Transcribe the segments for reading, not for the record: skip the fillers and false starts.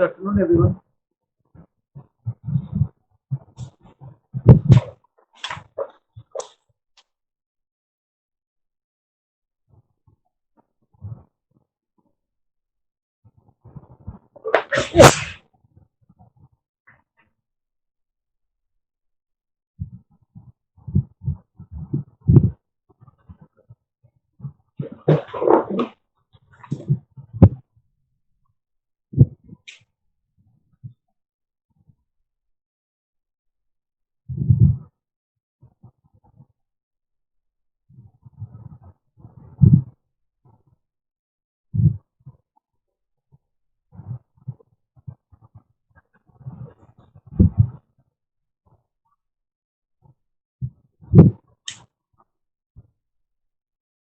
Good afternoon, everyone.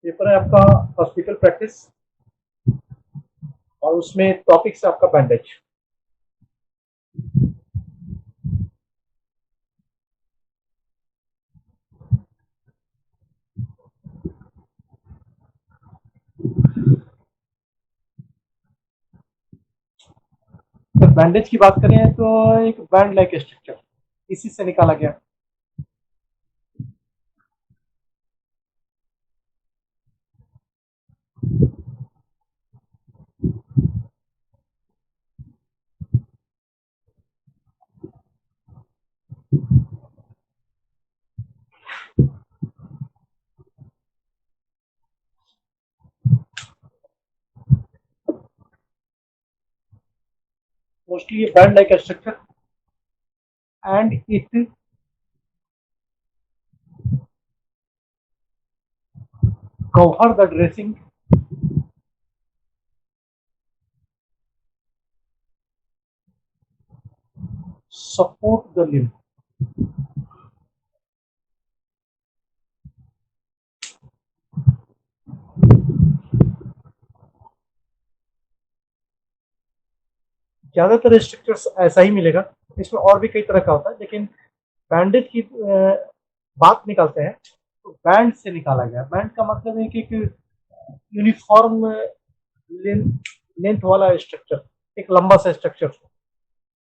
Paper है आपका hospital practice और उसमें टॉपिक है आपका बैंडेज। तो बैंडेज की बात करें तो एक बैंड लाइक स्ट्रक्चर इसी से निकाला गया। मोस्टली ये band like structure and it cover the dressing support the limb। ज्यादातर स्ट्रक्चर्स ऐसा ही मिलेगा, इसमें और भी कई तरह का होता है, लेकिन बैंडेज की बात निकालते हैं तो बैंड से निकाला गया। बैंड का मतलब है कि एक यूनिफॉर्म लेंथ वाला स्ट्रक्चर, एक लंबा सा स्ट्रक्चर।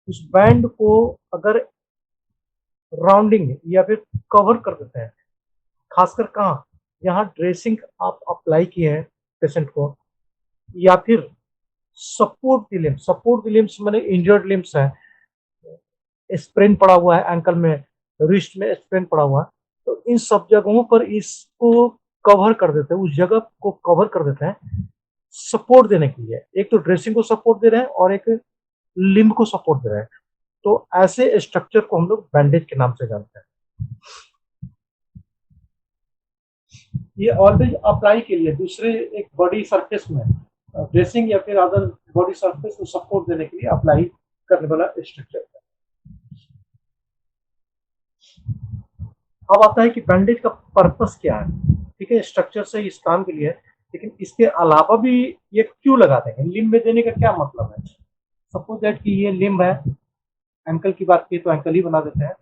उस बैंड को अगर राउंडिंग या फिर कवर कर देते हैं, खासकर कहाँ, यहाँ ड्रेसिंग आप अप्लाई किए हैं पेशेंट को, या फिर सपोर्ट द लिम्स मैंने इंजर्ड लिम्स है, स्प्रेन पड़ा हुआ है एंकल में, रिस्ट में स्प्रेन पड़ा हुआ है, तो इन सब जगहों पर इसको कवर कर देते हैं, उस जगह को कवर कर देते हैं सपोर्ट देने के लिए। एक तो ड्रेसिंग को सपोर्ट दे रहे हैं और एक लिम्ब को सपोर्ट दे रहे हैं। तो ऐसे स्ट्रक्चर को हम लोग बैंडेज के नाम से जानते हैं। ये ऑलवेज अप्लाई के लिए दूसरे एक बॉडी सरफेस में ड्रेसिंग या फिर अदर बॉडी सरफेस को सपोर्ट देने के लिए अप्लाई करने वाला स्ट्रक्चर है। अब आता है कि बैंडेज का पर्पस क्या है। ठीक है, स्ट्रक्चर से इस काम के लिए है, लेकिन इसके अलावा भी ये क्यों लगाते हैं, लिम्ब में देने का क्या मतलब है। सपोज दैट कि ये लिम्ब है, एंकल की बात की तो एंकल ही बना देते हैं।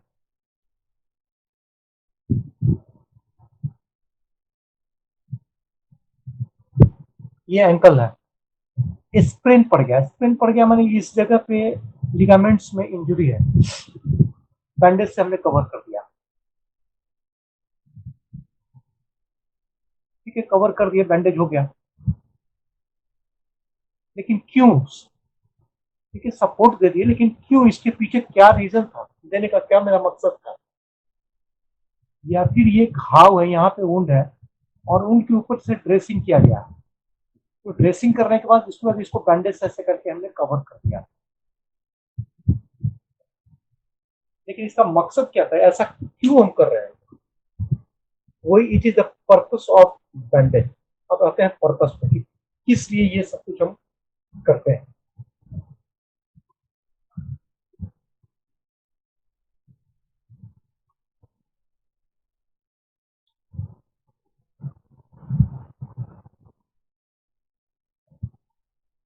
ये एंकल है, स्प्रेन पड़ गया माने इस जगह पे लिगामेंट्स में इंजरी है, बैंडेज से हमने कवर कर दिया। ठीक है, कवर कर दिया, बैंडेज हो गया, लेकिन क्यों। ठीक है, सपोर्ट दे दिए, लेकिन क्यों, इसके पीछे क्या रीजन था, देने का क्या मेरा मकसद था। या फिर ये घाव है, यहाँ पे वुंड है और वुंड के ऊपर से ड्रेसिंग किया गया, तो ड्रेसिंग करने के बाद उसके बाद इसको बैंडेज ऐसे करके हमने कवर कर दिया। लेकिन इसका मकसद क्या था, ऐसा क्यों हम कर रहे हैं, वही it is the purpose of bandage. अब आते हैं पर्पस पे कि किस लिए ये सब कुछ हम करते हैं।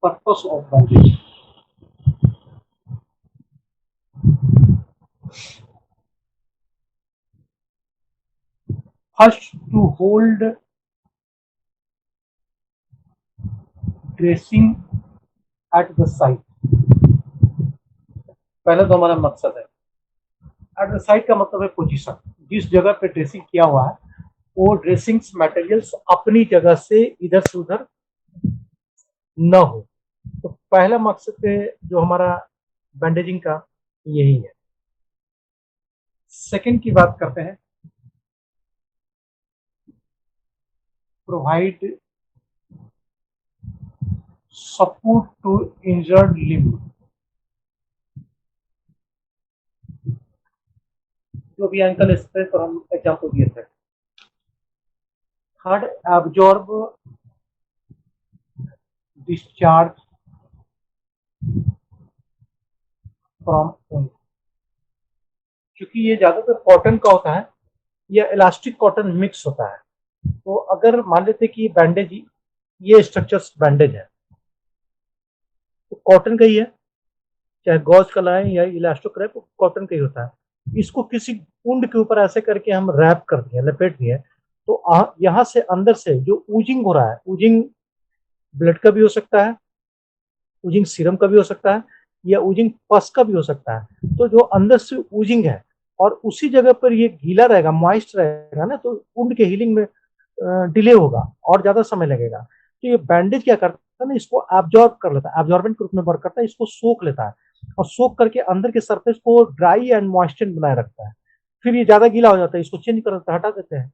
Purpose of bandage, first to hold dressing at the site। पहला तो हमारा मकसद है। एट द साइड का मतलब है पोजीशन, जिस जगह पे ड्रेसिंग किया हुआ है वो ड्रेसिंग्स मटेरियल्स अपनी जगह से इधर से उधर न हो। तो पहला मकसद है जो हमारा बैंडेजिंग का यही है। सेकंड की बात करते हैं, provide support to injured limb. जो भी एंकल स्प्रेस पर हम एग्जाम्पल दिए थे। थर्ड, एब्जॉर्ब डिस्चार्ज फ्रॉम ऊन। क्योंकि ये ज्यादातर कॉटन का होता है या इलास्टिक कॉटन मिक्स होता है, तो अगर मान लेते कि बैंडेज, ये स्ट्रक्चर्स बैंडेज है तो कॉटन का ही है, चाहे गॉज का लाए या इलास्टिक रैप, कॉटन का ही होता है। इसको किसी कुंड के ऊपर ऐसे करके हम रैप कर दिए, लपेट दिए, तो यहाँ से अंदर से जो ऊजिंग हो रहा है, ऊजिंग ब्लड का भी हो सकता है, ऊजिंग सीरम का भी हो सकता है, या ऊजिंग पस का भी हो सकता है। तो जो अंदर से ऊजिंग है और उसी जगह पर ये गीला रहेगा, मॉइस्ट रहेगा ना, तो वुंड के हीलिंग में डिले होगा और ज्यादा समय लगेगा। तो ये बैंडेज क्या करता है ना, इसको एब्जॉर्ब कर लेता है, एब्जॉर्बेंट के रूप में वर्क करता है, इसको सोख लेता है और सोख करके अंदर के सरफेस को ड्राई एंड मॉइस्चर बनाए रखता है। फिर ये ज्यादा गीला हो जाता है, इसको चेंज कर देता है, हटा देते हैं।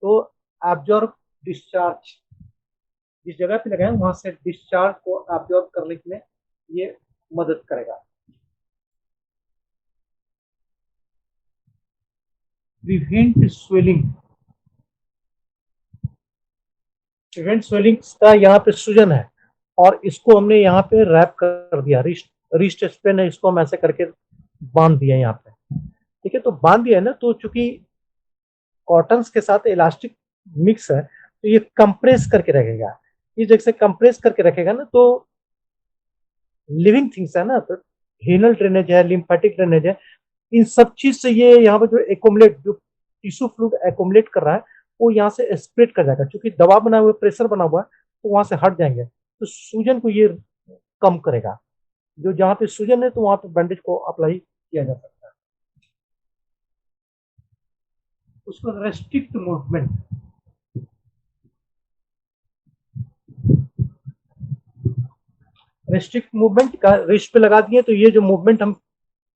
तो एब्जॉर्ब डिस्चार्ज, जिस जगह पे लगाए वहां से डिस्चार्ज को एब्जॉर्ब करने के लिए ये मदद करेगा। प्रिवेंट स्वेलिंग, प्रिवेंट स्वेलिंग का यहाँ पे सूजन है और इसको हमने यहाँ पे रैप कर दिया, रिस्ट स्पेन है, इसको हम ऐसे करके बांध दिया यहाँ पे। ठीक है, तो बांध दिया है ना, तो चूंकि कॉटन के साथ इलास्टिक मिक्स है तो ये कंप्रेस करके रखेगा। इस जगह से कंप्रेस करके रखेगा ना, तो लिविंग थिंग्स है ना, तो हीनल ड्रेनेज है, लिम्फेटिक ड्रेनेज है, इन सब चीज से ये यहाँ पर जो एकोमुलेट, जो टिश्यू फ्लूइड एकोमुलेट कर रहा है वो यहाँ से स्प्रेड कर जाएगा। क्योंकि दबाव बना हुआ है, प्रेशर बना हुआ है, तो वहां से हट जाएंगे, तो सूजन को ये कम करेगा। जो जहाँ पे सूजन है तो वहां पे बैंडेज को अप्लाई किया जा सकता है। उसको रेस्ट्रिक्ट मूवमेंट, रेस्ट्रिक्ट मूवमेंट का रिस्ट पे लगा दिए, तो ये जो मूवमेंट हम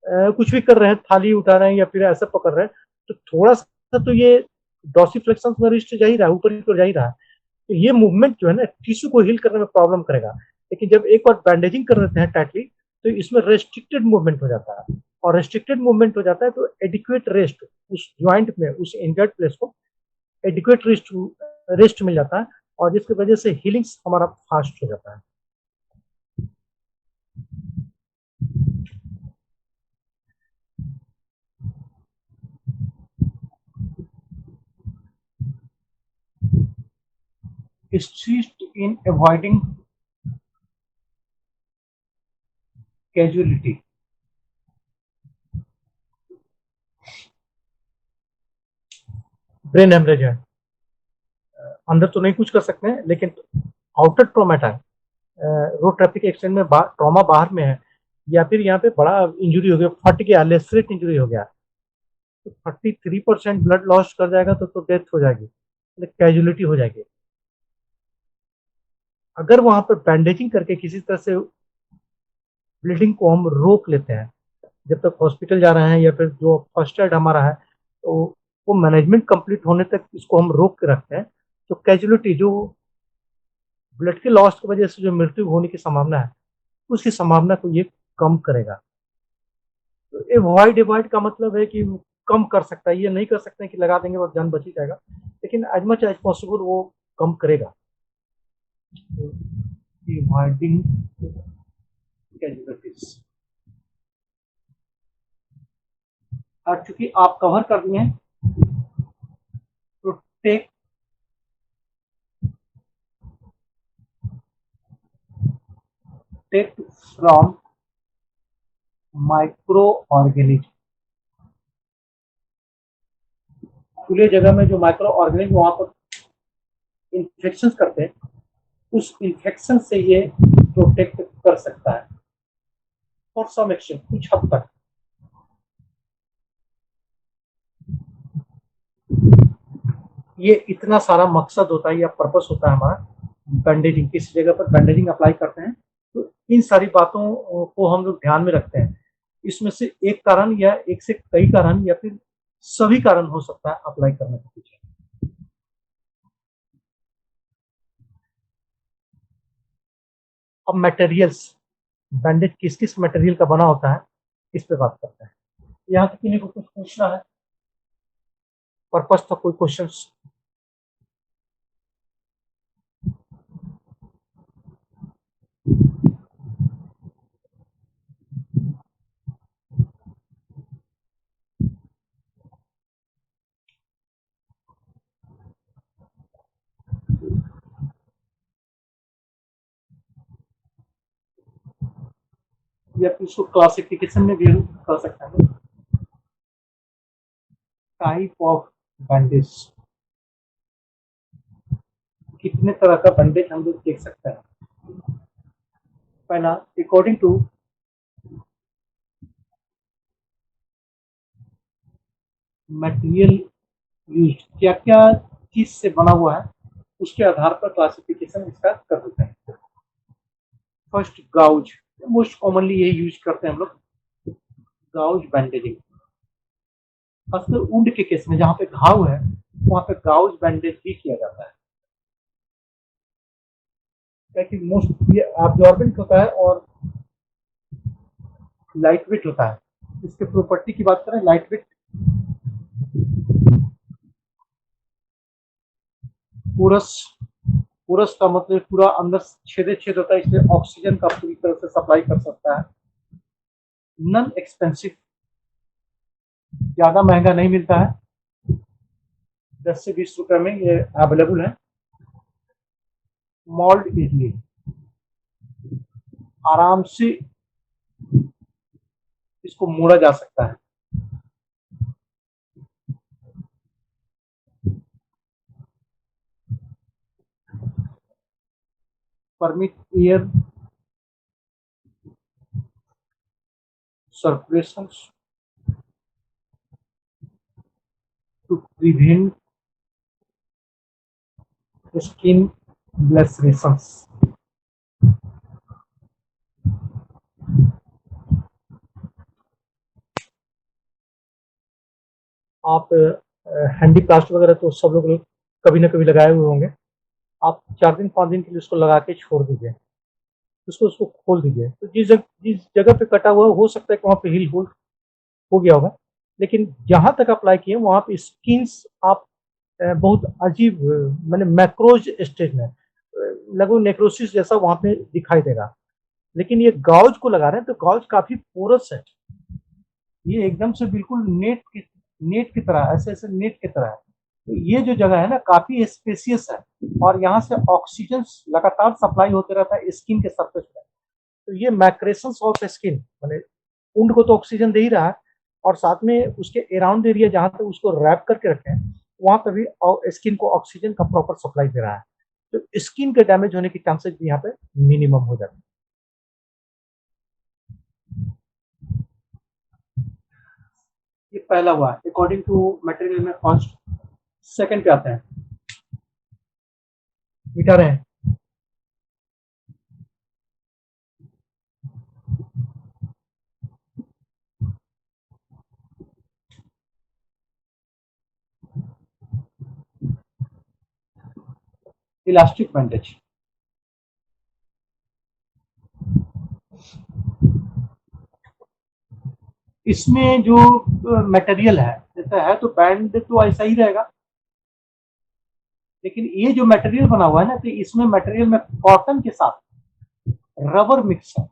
कुछ भी कर रहे हैं, थाली उठा रहे हैं या फिर ऐसा पकड़ रहे हैं, तो थोड़ा सा तो ये डॉर्सिफ्लेक्शन में रिस्ट जा ही रहा है, ऊपर की ओर जा ही रहा है, तो ये मूवमेंट जो है ना टिश्यू को हील करने में प्रॉब्लम करेगा। लेकिन जब एक बार बैंडेजिंग कर देते हैं टाइटली, तो इसमें रेस्ट्रिक्टेड मूवमेंट हो जाता है, और रेस्ट्रिक्टेड मूवमेंट हो जाता है तो एडिक्वेट रेस्ट उस ज्वाइंट में, उस इंजर्ड प्लेस को एडिक्वेट रेस्ट रेस्ट मिल जाता है, और जिसकी वजह से हीलिंग हमारा फास्ट हो जाता है। Assist in avoiding casualty, brain haemorrhage है, अंदर तो नहीं कुछ कर सकते हैं, लेकिन आउटर ट्रोमेटा है, रोड ट्रैफिक एक्सीडेंट में ट्रॉमा बाहर में है, या फिर यहाँ पे बड़ा इंजरी हो गया, फट गया, लेसरेट इंजरी हो गया, तो 33% ब्लड लॉस कर जाएगा, तो डेथ हो जाएगी, कैजुअलिटी हो जाएगी। अगर वहां पर बैंडेजिंग करके किसी तरह से ब्लीडिंग को हम रोक लेते हैं, जब तक हॉस्पिटल जा रहे हैं या फिर जो फर्स्ट एड हमारा है, तो वो मैनेजमेंट कंप्लीट होने तक इसको हम रोक के रखते हैं, तो कैजुअलिटी, जो ब्लड के लॉस की वजह से जो मृत्यु होने की संभावना है, उसकी संभावना को ये कम करेगा। तो एवॉइड, एवॉइड का मतलब है कि कम कर सकता है, ये नहीं कर सकते कि लगा देंगे और जान बच ही जाएगा, लेकिन एज मच एज पॉसिबल वो कम करेगा। एवॉइडिंग कैजुअलिटीज, और चूंकि आप कवर कर दिए हैं, तो टेक फ्रॉम माइक्रो ऑर्गेनिज्म। खुले जगह में जो माइक्रो ऑर्गेनिज्म वहां पर इन्फेक्शन करते हैं, उस इन्फेक्शन से ये प्रोटेक्ट कर सकता है। फॉर सम एक्सटेंट, कुछ हद तक। ये इतना सारा मकसद होता है या पर्पस होता है हमारा बैंडेजिंग, किस जगह पर बैंडेजिंग अप्लाई करते हैं, तो इन सारी बातों को हम लोग ध्यान में रखते हैं। इसमें से एक कारण या एक से कई कारण या फिर सभी कारण हो सकता है अप्लाई करने के पीछे। अब मटेरियल्स, बैंडेज किस किस मटेरियल का बना होता है इस पे बात करते हैं। यहाँ तक किन्हीं को कुछ पूछना है, पर्पस था कोई क्वेश्चन? या फिर उसको क्लासिफिकेशन में भी कर सकते हैं। टाइप ऑफ बैंडेज, कितने तरह का बैंडेज हम लोग देख सकते हैं। पहला, अकॉर्डिंग टू मटेरियल यूज, क्या क्या चीज से बना हुआ है उसके आधार पर क्लासिफिकेशन इसका कर देते हैं। फर्स्ट, गाउज, मोस्ट कॉमनली ये यूज करते हैं हम लोग, गाउज बैंडेजिंग। खासकर वुंड के केस में जहां पे घाव है वहां पे गाउज बैंडेज भी किया जाता है, क्योंकि मोस्ट ये एब्जॉर्बेंट होता है और लाइट वेट होता है। इसके प्रॉपर्टी की बात करें, लाइट वेट, पूरस, पूरस का मतलब पूरा अंदर छेदे छेद होता है, इसलिए ऑक्सीजन का पूरी तरह से सप्लाई कर सकता है। नॉन एक्सपेंसिव, ज्यादा महंगा नहीं मिलता है, 10 से 20 रुपए में ये अवेलेबल है। मोल्ड इजली, आराम से इसको मोड़ा जा सकता है। Permit air circulation to prevent skin lacerations. आप हैंडी प्लास्ट वगैरह तो सब लोग कभी ना कभी लगाए हुए होंगे। आप 4 दिन 5 दिन के लिए उसको लगा के छोड़ दीजिए, उसको उसको खोल दीजिए, तो जिस जगह पे कटा हुआ हो सकता है कि वहाँ पे हील होल हो गया होगा, लेकिन जहां तक अप्लाई किए वहां पे स्किन्स आप बहुत अजीब, मैंने मैक्रोज स्टेज में लगभग नेक्रोसिस जैसा वहां पे दिखाई देगा। लेकिन ये गाउज को लगा रहे हैं तो गाउज काफी पोरस है, ये एकदम से बिल्कुल नेट की तरह, ऐसे ऐसे नेट की तरह है। तो ये जो जगह है ना काफी स्पेसियस है और यहाँ से ऑक्सीजन लगातार सप्लाई होते रहता है स्किन के सरफेस पे। तो ये मैक्रेशन ऑफ स्किन, मैंने उंड को तो ऑक्सीजन दे ही रहा है और साथ में उसके अराउंड एरिया जहां तक उसको रैप करके रखे हैं वहां पर भी स्किन को ऑक्सीजन का प्रॉपर सप्लाई दे रहा है। तो स्किन के डैमेज होने के चांसेस भी यहाँ पे मिनिमम हो जाते हैं। ये पहला हुआ अकॉर्डिंग टू मटेरियल में कॉस्ट। सेकंड पे आते हैं, मिटा रहे हैं, इलास्टिक बैंडेज। इसमें जो मटेरियल है, जैसा है तो बैंड तो ऐसा ही रहेगा, लेकिन ये जो मटेरियल बना हुआ है ना तो इसमें मटेरियल में कॉटन के साथ रबर मिक्स है,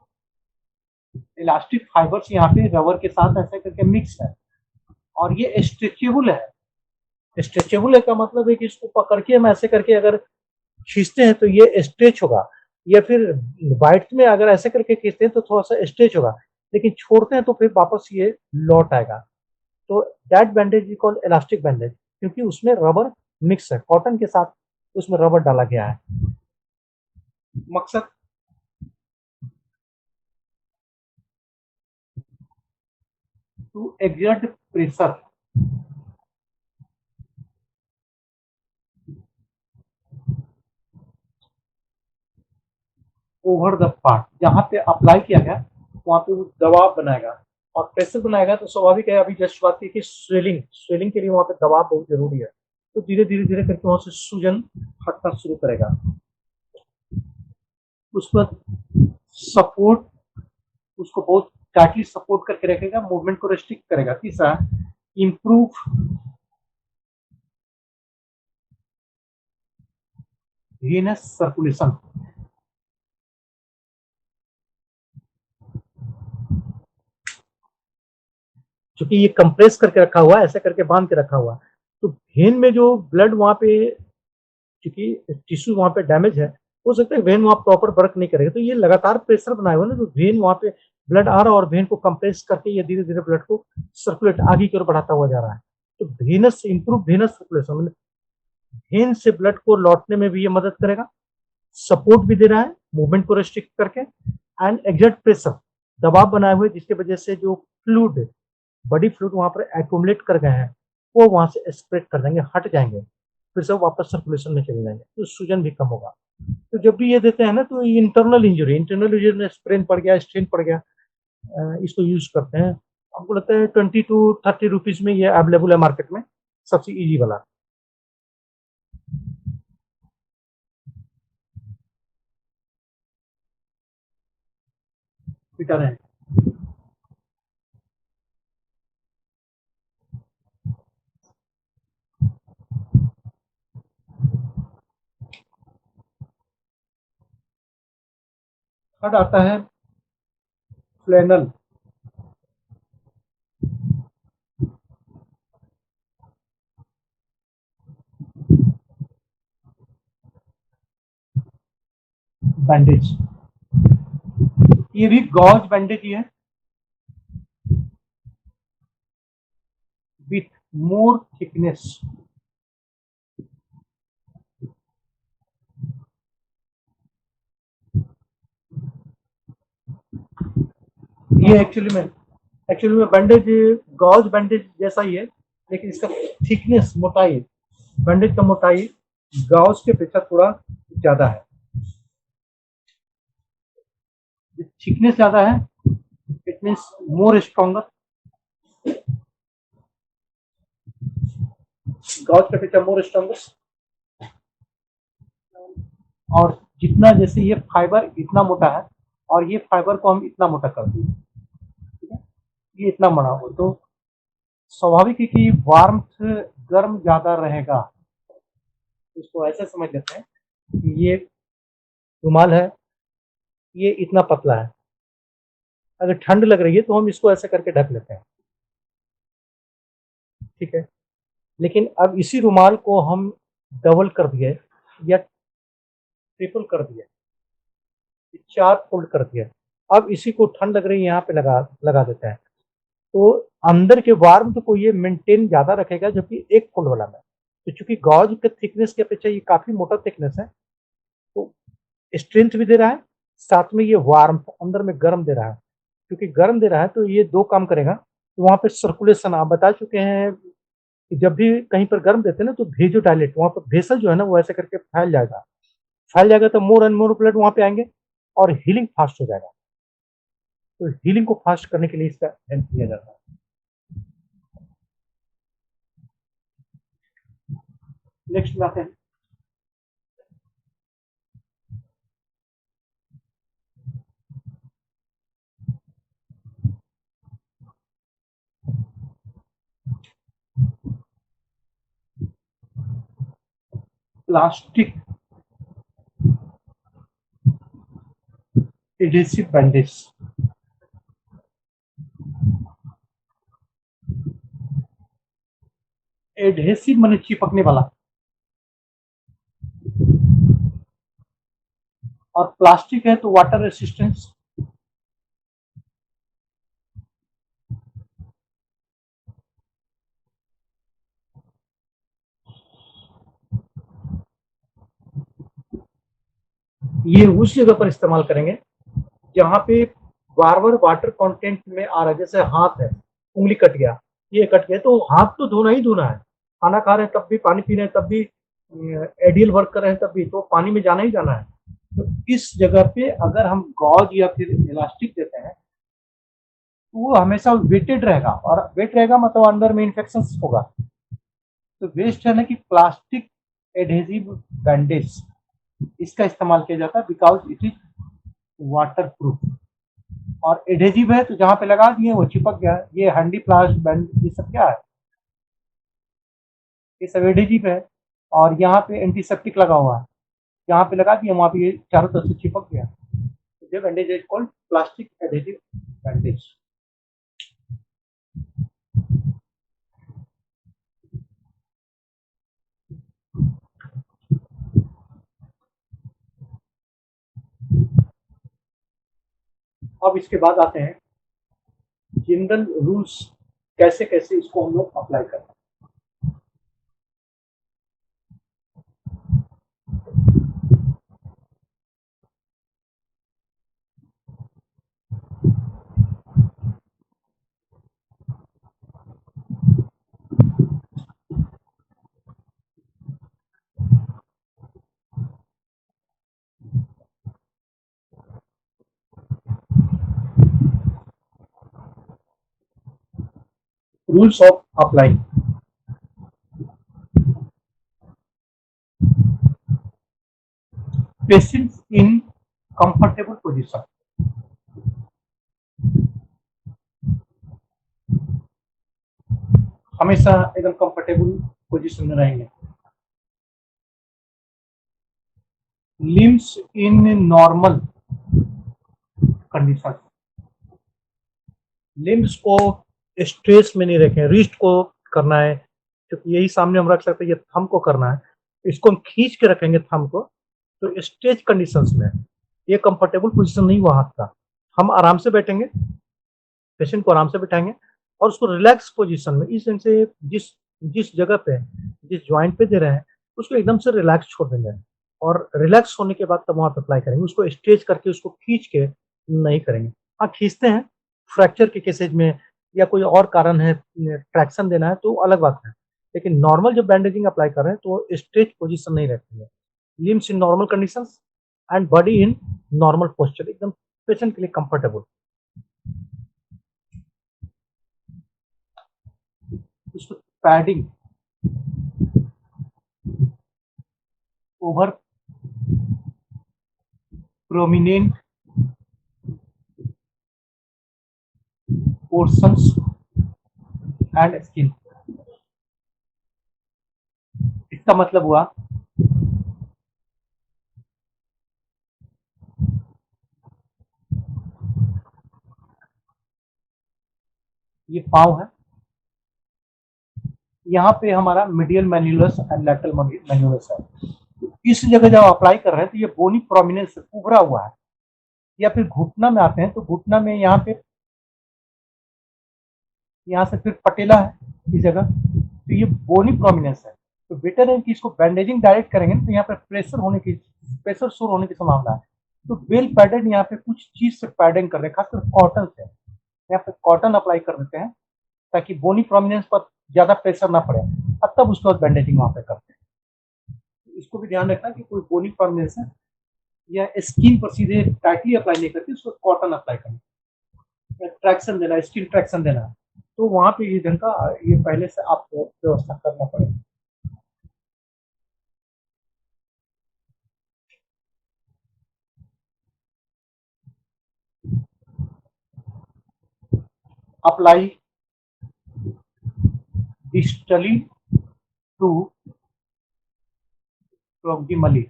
इलास्टिक फाइबर्स यहाँ पे रबर के साथ ऐसे करके मिक्स है और ये स्ट्रेचेबल है। स्ट्रेचेबल है का मतलब है कि इसको पकड़ के हम ऐसे करके अगर खींचते हैं तो ये स्ट्रेच होगा, या फिर बाइट में अगर ऐसे करके खींचते हैं तो थोड़ा सा स्ट्रेच होगा, लेकिन छोड़ते हैं तो फिर वापस ये लौट आएगा। तो that bandage is called elastic bandage, क्योंकि उसमें रबर मिक्स है, कॉटन के साथ उसमें रबर डाला गया है। मकसद to exert pressure over the part, जहां पे अप्लाई किया गया वहां पे वो दबाव बनाएगा और प्रेशर बनाएगा, तो स्वाभाविक है, अभी जस्ट बात की कि स्वेलिंग के लिए वहां पे दबाव बहुत जरूरी है, तो धीरे धीरे धीरे करके वहां से सूजन हटना शुरू करेगा। उसके बाद सपोर्ट, उसको बहुत टाइटली सपोर्ट करके रखेगा, मूवमेंट को रेस्ट्रिक्ट करेगा। तीसरा, इंप्रूव वेनस सर्कुलेशन, क्योंकि ये कंप्रेस करके रखा हुआ है, ऐसे करके बांध के रखा हुआ है, तो वेन में जो ब्लड वहां पे, क्योंकि टिश्यू वहां पे डैमेज है, हो सकता है वेन वहां प्रॉपर वर्क नहीं करेगा, तो ये लगातार प्रेशर बनाए हुआ ना, जो वेन वहां पे ब्लड आ रहा है और वेन को कंप्रेस करके ये धीरे धीरे ब्लड को सर्कुलेट आगे की ओर बढ़ाता हुआ जा रहा है। तो वेनस इंप्रूव वेनस सर्कुलेशन, मतलब वेन से ब्लड को लौटने में भी ये मदद करेगा, सपोर्ट भी दे रहा है मूवमेंट को रेस्ट्रिक्ट करके, एंड एग्जर्ट प्रेशर, दबाव बनाए हुए, जिसकी वजह से जो फ्लूइड, बॉडी फ्लूइड वहां पर एक्यूमुलेट कर गए हैं वो वहां से स्प्रेड कर देंगे, हट जाएंगे, फिर से वापस सर्कुलेशन में चले जाएंगे, तो सूजन भी कम होगा। तो जब भी ये देते हैं ना, तो इंटरनल इंजरी में स्प्रेन पड़ गया, स्ट्रेन पड़ गया, इसको यूज करते हैं। हमको लगता है 20 to 30 रुपीज में ये अवेलेबल है मार्केट में, सबसे इजी वाला। पीटर है, थर्ड आता है फ्लैनल, बैंडेज, ये भी गॉज बैंडेज ही है, विथ मोर थिकनेस। ये एक्चुअली में बैंडेज गॉज बैंडेज जैसा ही है, लेकिन इसका थिकनेस, मोटाई, बैंडेज का मोटाई गॉज के अपेक्षा थोड़ा ज्यादा है, थिकनेस ज्यादा है, it means more stronger, gauze के अपेक्षा मोर स्ट्रॉन्गर। और जितना, जैसे ये फाइबर इतना मोटा है और ये फाइबर को हम इतना मोटा कर दें, ठीक है, ये इतना बड़ा हो, तो स्वाभाविक है कि वार्मथ, गर्म ज्यादा रहेगा। इसको ऐसे समझ लेते हैं कि ये रुमाल है, ये इतना पतला है, अगर ठंड लग रही है तो हम इसको ऐसे करके ढक लेते हैं, ठीक है, लेकिन अब इसी रुमाल को हम डबल कर दिए या ट्रिपल कर दिए, 4 फोल्ड कर दिया, अब इसी को ठंड लग रही है यहाँ पे लगा लगा देते हैं, तो अंदर के वार्म को ये मेंटेन ज्यादा रखेगा, जबकि 1 फोल्ड वाला में, तो चूंकि गॉज के थिकनेस की अपेक्षा ये काफी मोटा थिकनेस है, तो स्ट्रेंथ भी दे रहा है, साथ में ये वार्म अंदर में गर्म दे रहा है, क्योंकि गर्म दे रहा है तो ये दो काम करेगा, तो वहां पे सर्कुलेशन, आप बता चुके हैं कि जब भी कहीं पर गर्म देते हैं ना, तो भेजो डायलेट, वहां पर भेसल जो है ना, वो ऐसे करके फैल जाएगा, तो मोर एंड मोर ब्लड वहां पे आएंगे और हीलिंग फास्ट हो जाएगा, तो हीलिंग को फास्ट करने के लिए इसका हेल्प किया जाता है। नेक्स्ट आते हैं, प्लास्टिक एडेसिव बैंडेज। एडहेसिव माने चिपकने वाला, और प्लास्टिक है तो वाटर रेसिस्टेंस। ये उस जगह पर इस्तेमाल करेंगे जहां पे बार बार वाटर कंटेंट में आ रहा है, जैसे हाथ है, उंगली कट गया, ये कट गया, तो हाथ तो धोना ही धोना है। खाना खा रहे हैं तब भी, पानी पी रहे हैं तब भी, एडियल वर्क कर रहे हैं तब भी, तो पानी में जाना ही जाना है। तो इस जगह पे अगर हम गॉज या फिर इलास्टिक देते हैं तो वो हमेशा वेटेड रहेगा, और वेट रहेगा मतलब अंदर में इन्फेक्शन होगा। तो बेस्ट है ना कि प्लास्टिक एडहेसिव बैंडेज इसका इस्तेमाल किया जाता है, because it is water proof और एडहेसिव है, तो जहां पे लगा दिए वो चिपक गया। ये हैंडी प्लास्ट बैंड ये सब क्या है, ये सब एडहेसिव है, और यहाँ पे एंटीसेप्टिक लगा हुआ है, जहाँ पे लगा दिया वहां पे ये चारों तरफ से चिपक गया। ये bandage is called plastic adhesive bandage. अब इसके बाद आते हैं जनरल रूल्स, कैसे कैसे इसको हम लोग अप्लाई करते हैं। Rules of applying. Patients in comfortable position, हमेशा एकदम कंफर्टेबल पोजीशन में रहेंगे। Limbs in normal condition, limbs को स्ट्रेस में नहीं रखें, रिस्ट को करना है, क्योंकि यही सामने हम रख सकते हैं, ये थंब को करना है, इसको हम खींच के रखेंगे थंब को, तो स्ट्रेच कंडीशंस में ये कंफर्टेबल पोजीशन नहीं हुआ हाथ का। हम आराम से बैठेंगे, पेशेंट को आराम से बैठाएंगे और उसको रिलैक्स पोजीशन में, इस ढंग से जिस जिस जगह पे, जिस ज्वाइंट पे दे रहे हैं उसको एकदम से रिलैक्स छोड़ देंगे, और रिलैक्स होने के बाद तब वहां पे अप्लाई करेंगे। उसको स्ट्रेच करके, उसको खींच के नहीं करेंगे। हाँ, खींचते हैं फ्रैक्चर के केसेज में, या कोई और कारण है, ट्रैक्शन देना है, तो अलग बात है, लेकिन नॉर्मल जब बैंडेजिंग अप्लाई कर रहे हैं तो स्ट्रेच पोजीशन नहीं रहती है। Limbs in normal conditions and body in normal posture, एकदम पेशेंट के लिए कंफर्टेबल। उसको padding, over prominent portions and skin, इसका मतलब हुआ ये पाँव है, यहाँ पे हमारा मीडियल मैन्युलस एंड लैटरल मैन्युलस है। तो इस जगह जब अप्लाई कर रहे हैं तो ये बोनी प्रोमिनेंस उभरा हुआ है, या फिर घुटना में आते हैं तो घुटना में यहाँ पे, यहाँ से फिर पटेला है इस जगह, तो ये बोनी प्रोमिनेंस है। तो बेटर है कि इसको बैंडेजिंग डायरेक्ट करेंगे तो यहाँ पे प्रेशर शोर होने की संभावना है। तो वेल पैडेड यहाँ पे कुछ चीज से पैडिंग कर रहे हैं, खासकर कॉटन से, यहाँ पे कॉटन अप्लाई कर देते हैं ताकि बोनी प्रोमिनेंस पर ज्यादा प्रेशर ना पड़े, और तब उसके बाद बैंडेजिंग वहां पे करते हैं। इसको भी ध्यान रखना कि कोई बोनी प्रोमिनेंस है या स्किन पर सीधे टाइटली अप्लाई नहीं करती, उसको कॉटन अप्लाई करना, ट्रैक्शन देना, स्किन ट्रैक्शन देना, तो वहां पे ये ढंग का ये पहले से आपको व्यवस्था करना पड़ेगा। अप्लाई डिस्टली टू प्रोक्सिमली,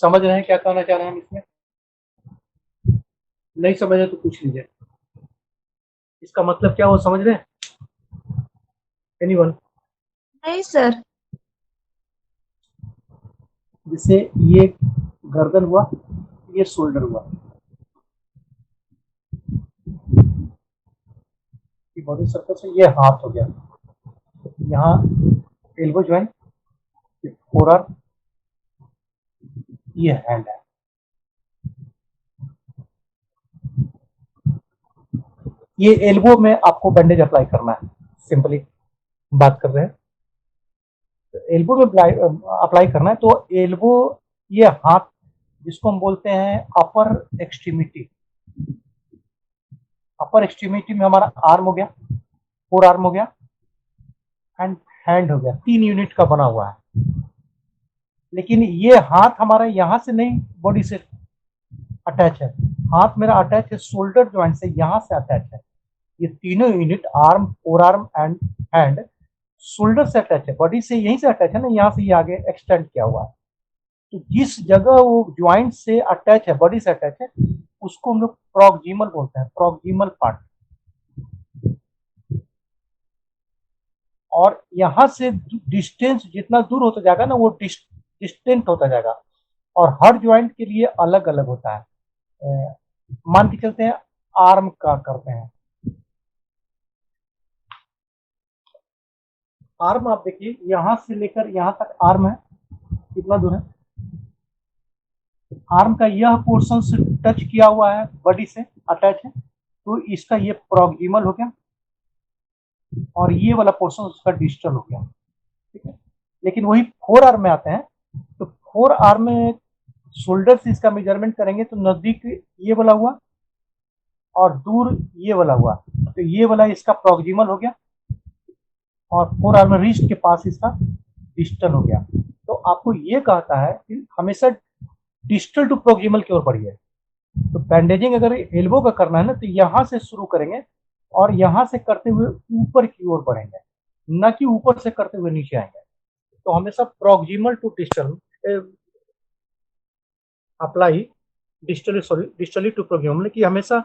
समझ रहे हैं क्या कहना चाह रहे हैं हम इसमें? नहीं समझ रहे तो पूछ लीजिए, इसका मतलब क्या हो, समझ रहे हैं एनीवन? नहीं सर। जैसे ये गर्दन हुआ, ये शोल्डर हुआ, ये बॉडी सर्कल से ये हाथ हो गया, यहाँ एल्बो ज्वाइंट, ये फोर आर्म, ये हैंड है। ये एल्बो में आपको बैंडेज अप्लाई करना है, सिंपली बात कर रहे हैं। एल्बो में अप्लाई करना है, तो एल्बो ये हाथ जिसको हम बोलते हैं अपर एक्सट्रीमिटी। अपर एक्सट्रीमिटी में हमारा आर्म हो गया, फोर आर्म हो गया एंड हैंड हो गया, 3 यूनिट का बना हुआ है। लेकिन ये हाथ हमारा यहां से नहीं बॉडी से अटैच है, हाथ मेरा अटैच है शोल्डर ज्वाइंट से, यहां से अटैच है। ये तीनों unit arm, four arm and hand shoulder से अटैच है, बॉडी से यहीं से अटैच है ना, यहाँ से ये आगे एक्सटेंड किया हुआ है। तो जिस जगह वो ज्वाइंट से अटैच है, बॉडी से अटैच है, उसको हम लोग प्रॉक्सिमल बोलते हैं, प्रॉक्सिमल पार्ट। और यहां से डिस्टेंस जितना दूर होता जाएगा ना, वो डिस्टेंट होता जाएगा। और हर ज्वाइंट के लिए अलग अलग होता है। मान के चलते हैं आर्म का करते हैं। आर्म आप देखिए, यहां से लेकर यहां तक आर्म है, कितना दूर है? आर्म का यह पोर्शन से टच किया हुआ है, बॉडी से अटैच है, तो इसका ये प्रॉक्सिमल हो गया, और ये वाला पोर्शन उसका डिस्टल हो गया, ठीक है। लेकिन वही फोर आर्म में आते हैं, तो फोर आर्म में शोल्डर से इसका मेजरमेंट करेंगे तो नजदीक ये वाला हुआ और दूर ये वाला हुआ, तो ये वाला इसका प्रॉक्सिमल हो गया, और फोर आर्म रिस्ट के पास इसका डिस्टल हो गया। तो आपको ये कहता है कि हमेशा डिस्टल टू प्रॉक्सिमल की ओर बढ़िए। तो बैंडेजिंग अगर एल्बो का करना है ना, तो यहां से शुरू करेंगे और यहां से करते हुए ऊपर की ओर बढ़ेंगे, न कि ऊपर से करते हुए नीचे आएंगे। तो हमेशा proximal to distal apply, distally sorry distally to proximal, कि हमेशा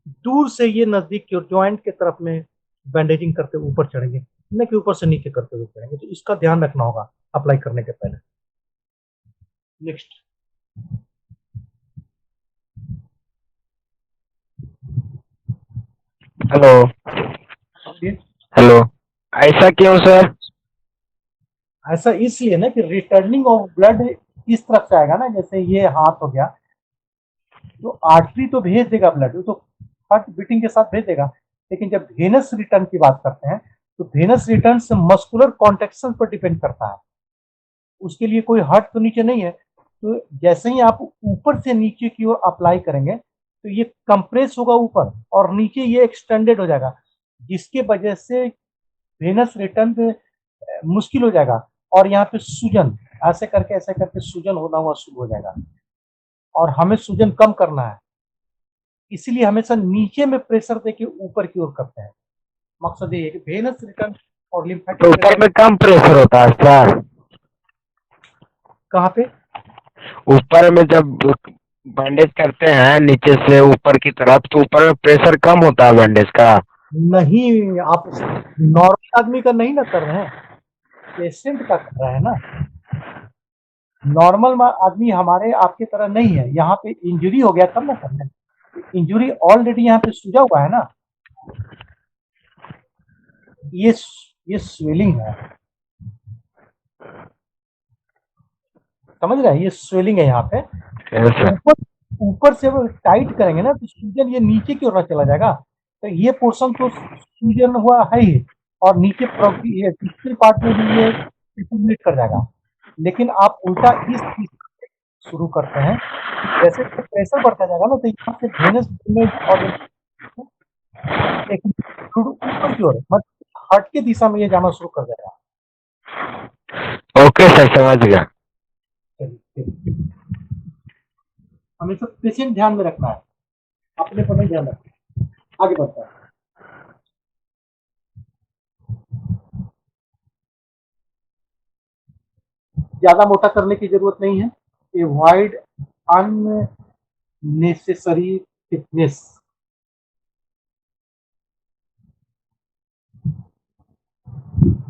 दूर से ये नजदीक की ओर ज्वाइंट के तरफ में बैंडेजिंग करते हुए ऊपर चढ़ेंगे, न कि ऊपर से नीचे करते हुए चढ़ेंगे। तो इसका ध्यान रखना होगा अप्लाई करने के पहले। नेक्स्ट। हेलो। हेलो। ऐसा क्यों सर? ऐसा इसलिए ना कि रिटर्निंग ऑफ ब्लड इस तरफ से आएगा ना, जैसे ये हाथ हो गया, तो आर्टरी तो भेज देगा ब्लड, वो तो हार्ट बीटिंग के साथ भेज देगा। लेकिन जब वेनस रिटर्न की बात करते हैं, तो वेनस रिटर्न से मस्कुलर कॉन्ट्रेक्शन पर डिपेंड करता है, उसके लिए कोई हार्ट तो नीचे नहीं है। तो जैसे ही आप ऊपर से नीचे की ओर अप्लाई करेंगे, तो ये कंप्रेस होगा ऊपर, और नीचे ये एक्सटेंडेड हो जाएगा, जिसके वजह से वेनस रिटर्न मुश्किल हो जाएगा, और यहाँ पे सूजन ऐसे करके सूजन होना हुआ शुरू हो जाएगा, और हमें सूजन कम करना है, इसीलिए हमेशा नीचे में प्रेशर देके ऊपर की ओर करते हैं। मकसद ये है कि वेनस रिटर्न और तो लिम्फेटिक ऊपर रिटर्न। में कम प्रेशर होता है सर? कहाँ पे? ऊपर में जब बैंडेज करते हैं नीचे से ऊपर की तरफ, तो ऊपर में प्रेशर कम होता है बैंडेज का? नहीं, आप नॉर्मल आदमी का नहीं ना कर रहे हैं, पेशेंट का कर रहे हैं ना। नॉर्मल आदमी हमारे आपके तरह नहीं है, यहाँ पे इंजरी हो गया तब ना कर रहे हैं। इंजरी ऑलरेडी यहाँ पे सूजा हुआ है ना, ये ये स्वेलिंग है, समझ रहे हैं, ये स्वेलिंग है यहाँ पे। ऐसा? ऊपर ऊपर से वो टाइट करेंगे ना, तो सूजन ये नीचे की ओर चला जाएगा, तो ये पोर्शन तो सूजन हुआ है ही, और नीचे ये डिस्टल पार्ट में भी ये एक्यूमुलेट कर जाएगा। लेकिन आप उल्टा इस चीज से शुरू करते हैं, जैसे प्रेशर बढ़ता जाएगा ना, तो यहाँ से वेनस ड्रेनेज और एक ऊपर की ओर मतलब हार्ट की दिशा में ये जाना शुरू कर देगा। ओके सर, समझ गया। हमेशा पेशेंट ध्यान में रखना है, अपने पर नहीं ध्यान रखना है। आगे बढ़ता है। ज्यादा मोटा करने की जरूरत नहीं है। Avoid unnecessary thickness.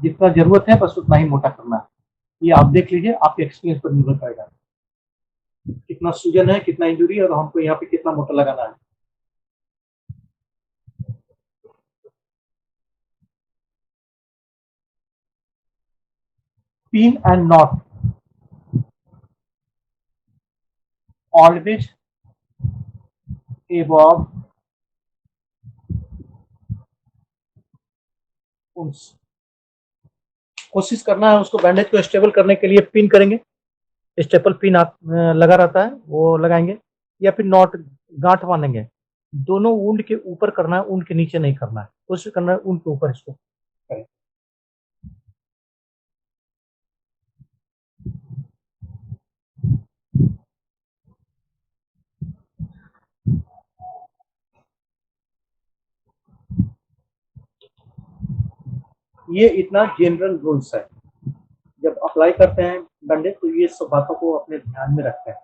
जितना जरूरत है बस उतना ही मोटा करना है। ये आप देख लीजिए, आपके एक्सपीरियंस पर निर्भर करेगा कितना सूजन है, कितना इंजुरी है, और हमको यहाँ पे कितना मोटा लगाना है। Pin and not always above कोशिश करना है उसको बैंडेज को स्टेबल करने के लिए पिन करेंगे, स्टेपल पिन आप लगा रहता है वो लगाएंगे, या फिर नॉट गांठ बांधेंगे। दोनों ऊंड के ऊपर करना है, ऊंड के नीचे नहीं करना है, कोशिश करना है ऊंड के ऊपर इसको करें। ये इतना जनरल रूल्स है, जब अप्लाई करते हैं बैंडेज तो ये सब बातों को अपने ध्यान में रखते हैं।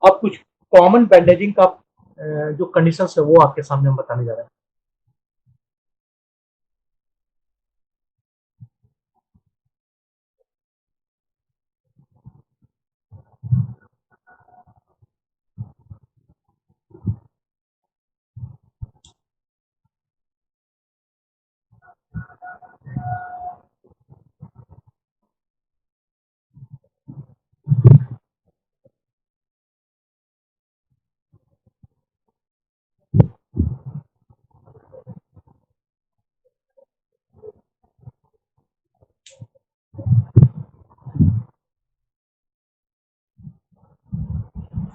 अब कुछ कॉमन बैंडेजिंग का जो कंडीशंस है वो आपके सामने हम बताने जा रहे हैं।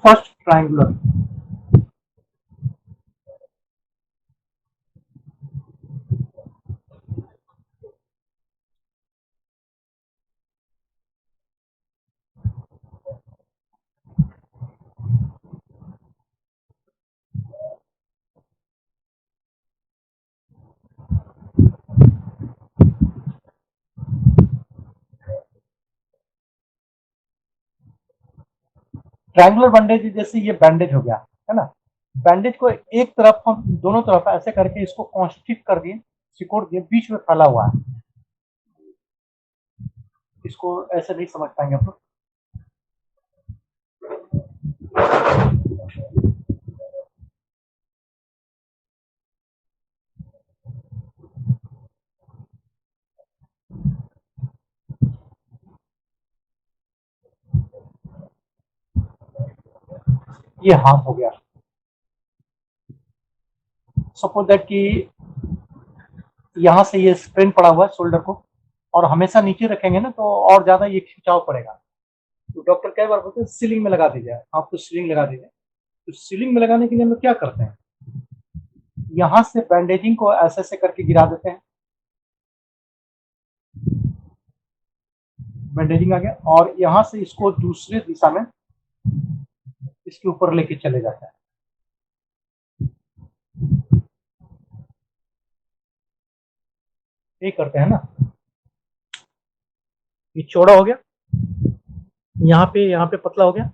फर्स्ट ट्रायंगुलर, ट्रायंगुलर बैंडेज जैसे ये बैंडेज हो गया है ना, बैंडेज को एक तरफ हम दोनों तरफ ऐसे करके इसको कॉन्स्ट्रिक्ट कर दिए, सिकोड़ दिए, बीच में फैला हुआ है, इसको ऐसे नहीं समझ पाएंगे आप लोग। ये हाथ हो गया, सपोज दैट कि यहाँ से ये स्प्रेन पड़ा हुआ है शोल्डर को, और हमेशा नीचे रखेंगे ना तो और ज्यादा ये खिंचाव पड़ेगा, तो डॉक्टर कई बार बोलते हैं सीलिंग में लगा दीजिए, आपको सीलिंग लगा दीजिए। तो सीलिंग में लगाने के लिए हम लोग क्या करते हैं, यहाँ से बैंडेजिंग को ऐसे ऐसे करके गिरा देते हैं, बैंडेजिंग आ गया, और यहाँ से इसको दूसरी दिशा में इसके ऊपर लेके चले जाते हैं। ये करते हैं ना, ये चौड़ा हो गया, यहाँ पे पतला हो गया।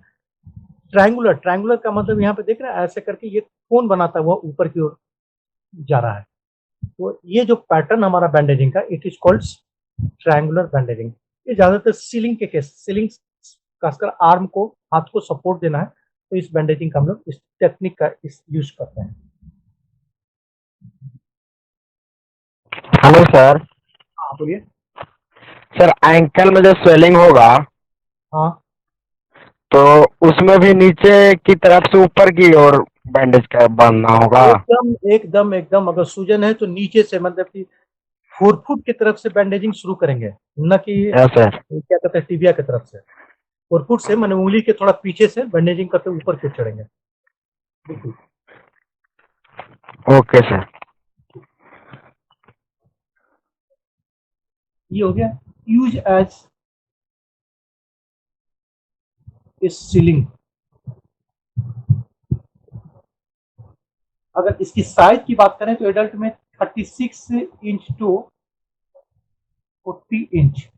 ट्रायंगुलर, ट्रायंगुलर का मतलब यहाँ पे देख रहे हैं ऐसे करके ये कोन बनाता हुआ ऊपर की ओर जा रहा है। तो ये जो पैटर्न हमारा बैंडेजिंग का, it is called triangular bandaging. ये ज्यादातर सीलिंग के केस, सीलिंग खासकर आर्म को, हाथ को सपोर्ट देना है, तो इस बैंडेजिंग का हम लोग इस टेक्निक का इस यूज करते हैं। Hello sir. हाँ बोलिए। सर एंकल में जो स्वेलिंग होगा हाँ तो उसमें भी नीचे की तरफ से ऊपर की ओर बैंडेज का बांधना होगा। एकदम एकदम एकदम, अगर सूजन है तो नीचे से, मतलब कि फोरफुट की तरफ से बैंडेजिंग शुरू करेंगे, न कि यस सर। क्या कहते हैं टिबिया की तरफ से। फोरफुट से मैंने उंगली के थोड़ा पीछे से बैंडेजिंग करते ऊपर क्यों चढ़ेंगे। बिल्कुल। Okay sir. ये हो गया यूज एज इस सीलिंग। अगर इसकी साइज की बात करें तो एडल्ट में 36 इंच टू 40 इंच,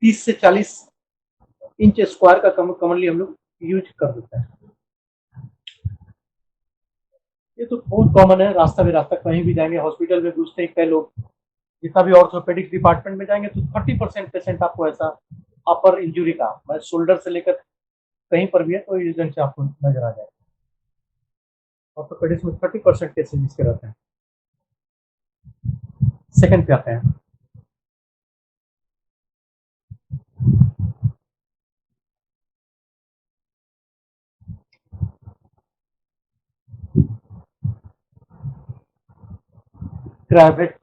30 से 40 इंच स्क्वायर का कॉमनली हम लोग यूज कर देते हैं। ये तो बहुत कॉमन है, रास्ता भी रास्ता, कहीं भी जाएंगे हॉस्पिटल में पूछते हैं कई लोग, जितना भी ऑर्थोपेडिक डिपार्टमेंट में जाएंगे तो 30% पेशेंट आपको ऐसा अपर इंजुरी का, मतलब शोल्डर से लेकर कहीं पर भी है तो रीजन से आपको नजर आ जाए। ऑर्थोपेडिक्स में 30% केसेज इसके रहते हैं। सेकंड पे आते हैं, क्रावेट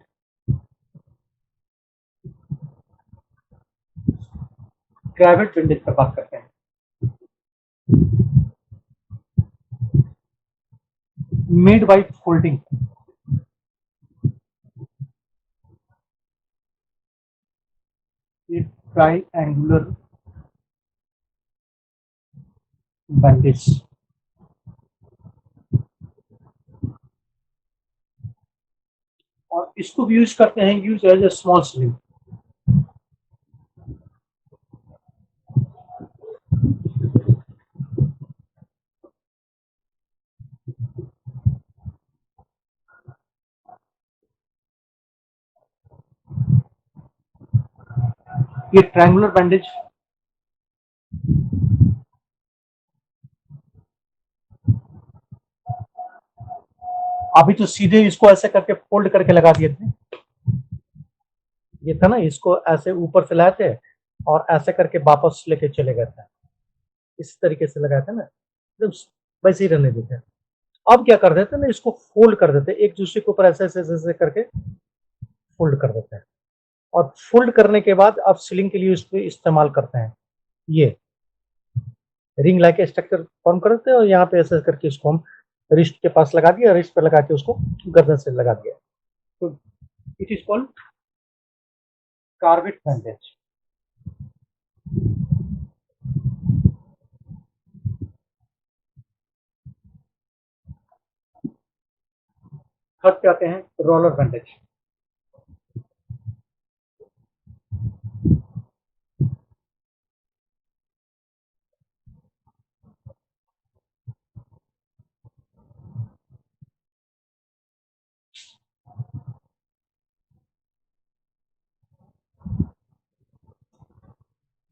क्रावेट बैंडेज पर बात करते हैं। मेड बाय फोल्डिंग, ये ट्राइएंगुलर बैंडेज, और इसको भी यूज करते हैं, use as a small sling. ये ट्रायंगुलर बैंडेज अभी तो सीधे इसको ऐसे करके फोल्ड करके लगा दिए थे, ये था ना, इसको ऐसे ऊपर से लाए थे और ऐसे करके वापस लेके चले गए थे, इस तरीके से लगाए थे ना, एकदम वैसे ही रहने देते। अब क्या कर देते ना, इसको फोल्ड कर देते, एक दूसरे के ऊपर ऐसे ऐसे ऐसे करके फोल्ड कर देते हैं, और फोल्ड करने के बाद अब सीलिंग के लिए इसको इस्तेमाल करते हैं। ये रिंग लाके स्ट्रक्चर फॉर्म कर देते हैं, और यहाँ पे ऐसे करके इसको हम रिस्ट के पास लगा दिया, रिस्ट पे लगा के उसको गर्दन से लगा दिया, तो it is called cravat bandage. Third पे आते हैं रोलर बैंडेज।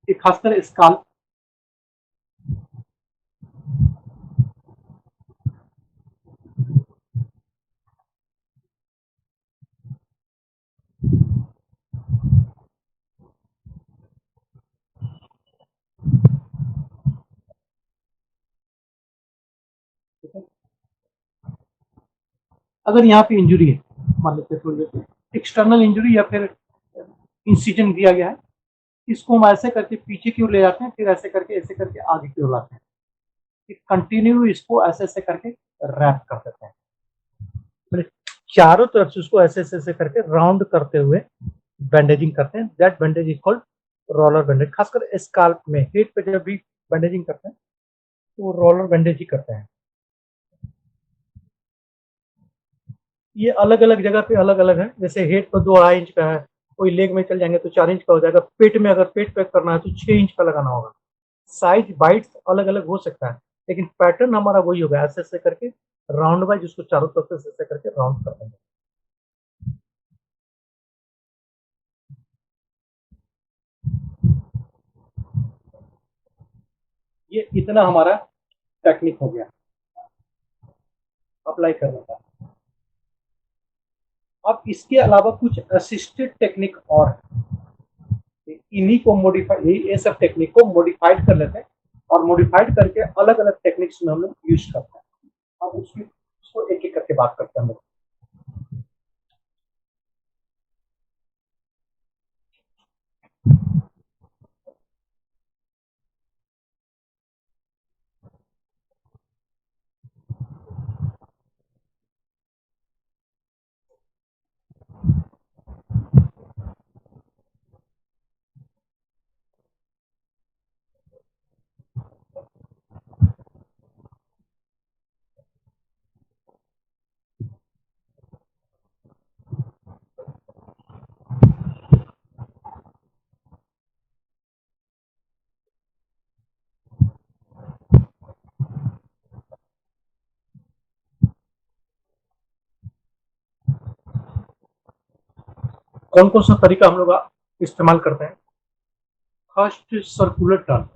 ये खासकर स्काल, अगर यहाँ पे इंजुरी है, मान लेते हैं एक्सटर्नल इंजुरी या फिर इंसिजन दिया गया है, इसको हम ऐसे करके पीछे की ओर ले जाते हैं, फिर ऐसे करके आगे की ओर लाते हैं, कंटिन्यू इसको ऐसे ऐसे करके रैप कर देते हैं, मतलब चारों तरफ से उसको ऐसे ऐसे करके राउंड करते हुए बैंडेजिंग करते हैं। That bandage is called roller bandage. खासकर स्काल्प में, हेड पे जब भी बैंडेजिंग करते हैं तो वो रोलर बैंडेज ही करते हैं। ये अलग अलग जगह पे अलग अलग है, जैसे हेड पर 2-2.5 इंच का है, कोई लेग में चल जाएंगे तो 4 इंच का हो जाएगा, पेट में अगर पेट पे करना है तो 6 इंच का लगाना होगा। साइज बाइट अलग अलग हो सकता है, लेकिन पैटर्न हमारा वही होगा, ऐसे ऐसे करके राउंड वाइज उसको चारों तरफ से ऐसे करके राउंड कर देंगे। ये इतना हमारा टेक्निक हो गया अप्लाई करने का। अब इसके अलावा कुछ असिस्टेड टेक्निक और इन्हीं को मॉडिफाई, ये सब टेक्निक को मॉडिफाइड कर लेते हैं, और मॉडिफाइड करके अलग अलग टेक्निक्स में हम लोग यूज करते हैं। अब उसको एक एक करके बात करते हैं हम लोग। कौन कौन सा तरीका हम लोग इस्तेमाल करते हैं? First, circular turn.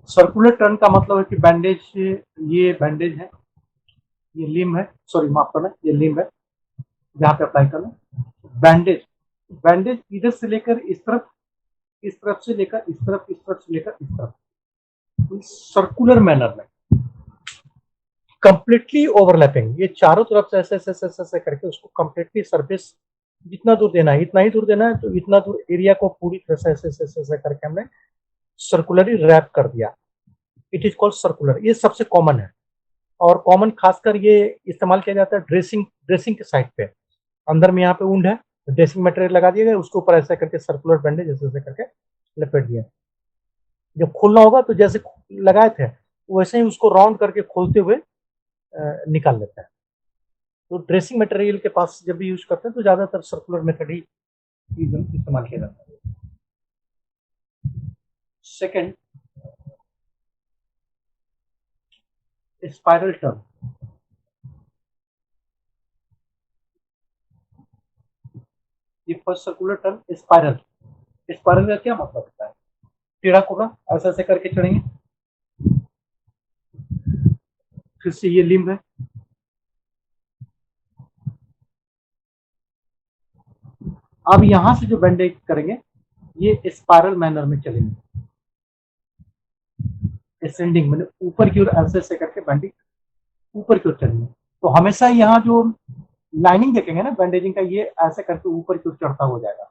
Circular turn का मतलब है कि बैंडेज, ये बैंडेज है, ये लिम है, सॉरी माफ करना, ये लिम है जहाँ पे अप्लाई करना। बैंडेज, बैंडेज इधर से लेकर इस तरफ, इस तरफ से लेकर इस तरफ, इस तरफ से लेकर इस तरफ, बिल्कुल सर्कुलर मैनर में, कंप्लीटली ओवरलैपिंग, ये चारों तरफ से ऐसे ऐसे ऐसे ऐसे करके उसको कंप्लीटली सरफेस जितना दूर देना है इतना ही दूर देना है, तो इतना दूर एरिया को पूरी तरह से ऐसे ऐसे ऐसे करके हमने सर्कुलरली रैप कर दिया। इट इज कॉल्ड सर्कुलर, ये सबसे कॉमन है। और कॉमन खासकर ये इस्तेमाल किया जाता है ड्रेसिंग ड्रेसिंग के साइड पे। अंदर में यहाँ पे ऊंड है, ड्रेसिंग मटेरियल लगा दिया गया, उसके ऊपर ऐसा करके सर्कुलर बैंडेज ऐसे ऐसे करके लपेट दिया। जब खोलना होगा तो जैसे लगाए थे वैसे ही उसको राउंड करके खोलते हुए निकाल लेते हैं। तो ड्रेसिंग मटेरियल के पास जब भी यूज करते हैं तो ज्यादातर सर्कुलर मेथड ही इस्तेमाल किया जाता है। Second, spiral turn. ये first circular turn spiral. Spiral का क्या मतलब होता है? टेढ़ा कोढ़ा ऐसे ऐसे करके चढ़ेंगे। फिर से ये लिम्ब है, अब यहां से जो बैंडेज करेंगे ये स्पाइरल मैनर में चलेंगे, असेंडिंग मैंने ऊपर की ओर ऐसे ऐसे करके बैंडेज ऊपर की ओर चलेंगे। तो हमेशा यहाँ जो लाइनिंग देखेंगे ना बैंडेजिंग का, ये ऐसे करके ऊपर की ओर चढ़ता हो जाएगा,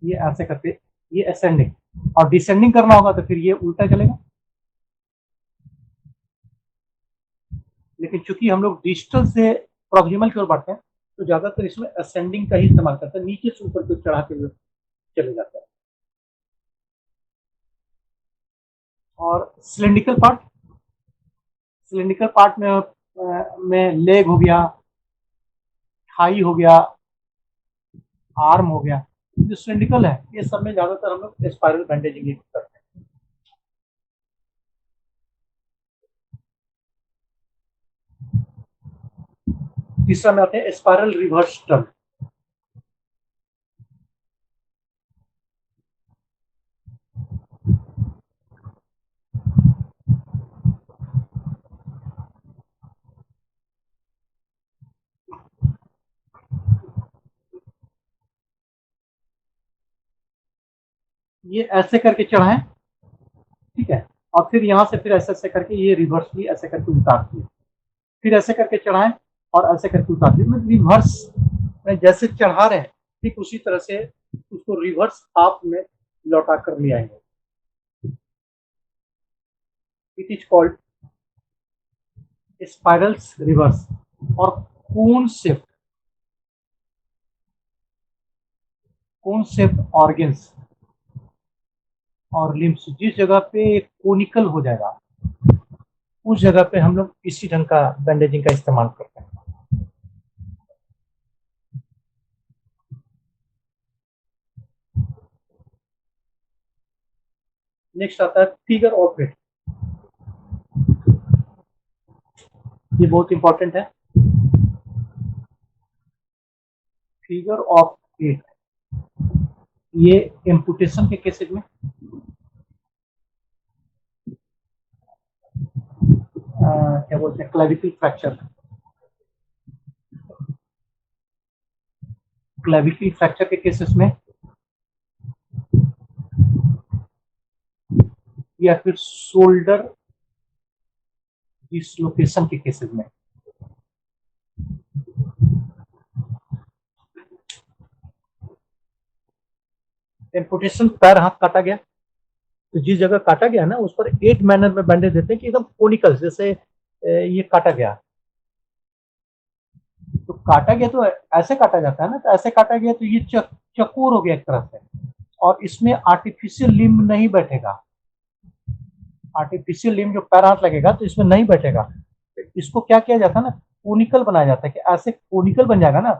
ये ऐसे करके ये असेंडिंग। और डिसेंडिंग करना होगा तो फिर ये उल्टा चलेगा। लेकिन चूंकि हम लोग डिजिटल से प्रोक्सिमल की ओर बढ़ते हैं तो ज्यादातर इसमें असेंडिंग का ही इस्तेमाल करते हैं, नीचे से ऊपर की ओर चढ़ाते हुए चले जाता है। और सिलिंड्रिकल पार्ट में लेग हो गया, थाई हो गया, आर्म हो गया, जो सिलिंड्रिकल है ये सब में ज्यादातर हम लोग स्पाइरल बैंडेजिंग ही करते हैं। तीसरा में आते हैं स्पाइरल रिवर्स टर्न। ये ऐसे करके चढ़ाएं, ठीक है, और फिर यहाँ से फिर ऐसे ऐसे करके ये रिवर्सली ऐसे करके उतार दिए, फिर ऐसे करके चढ़ाएं और ऐसे करके उतार दिए। मतलब रिवर्स में जैसे चढ़ा रहे हैं ठीक उसी तरह से उसको रिवर्स हाफ में लौटा कर ले आएंगे। It is called spirals reverse. और कोन शेप ऑर्गन्स और लिम्स जिस जगह पे कोनिकल हो जाएगा उस जगह पे हम लोग इसी ढंग का बैंडेजिंग का इस्तेमाल करते हैं। नेक्स्ट आता है फिगर ऑफ एट। ये बहुत इंपॉर्टेंट है। फिगर ऑफ एट ये एम्पुटेशन के केसेस में, क्या बोलते हैं, क्लेविकल फ्रैक्चर, क्लेविकल फ्रैक्चर के केसेस में, या फिर शोल्डर डिसलोकेशन के केसेस में। एम्पुटेशन पैर हाथ काटा गया तो जिस जगह काटा गया ना उस पर 8 मैनर में बैंडेज देते हैं कि एकदम कोनिकल, जैसे ये काटा गया तो काटा गया तो ऐसे काटा जाता है ना, तो ऐसे काटा गया तो ये चकोर हो गया एक तरह से, और इसमें आर्टिफिशियल लिम्ब नहीं बैठेगा। आर्टिफिशियल लिम्ब जो पैर हाथ लगेगा तो इसमें नहीं बैठेगा। तो इसको क्या किया जाता है ना, कोनिकल बनाया जाता है कि ऐसे कोनिकल बन जाएगा ना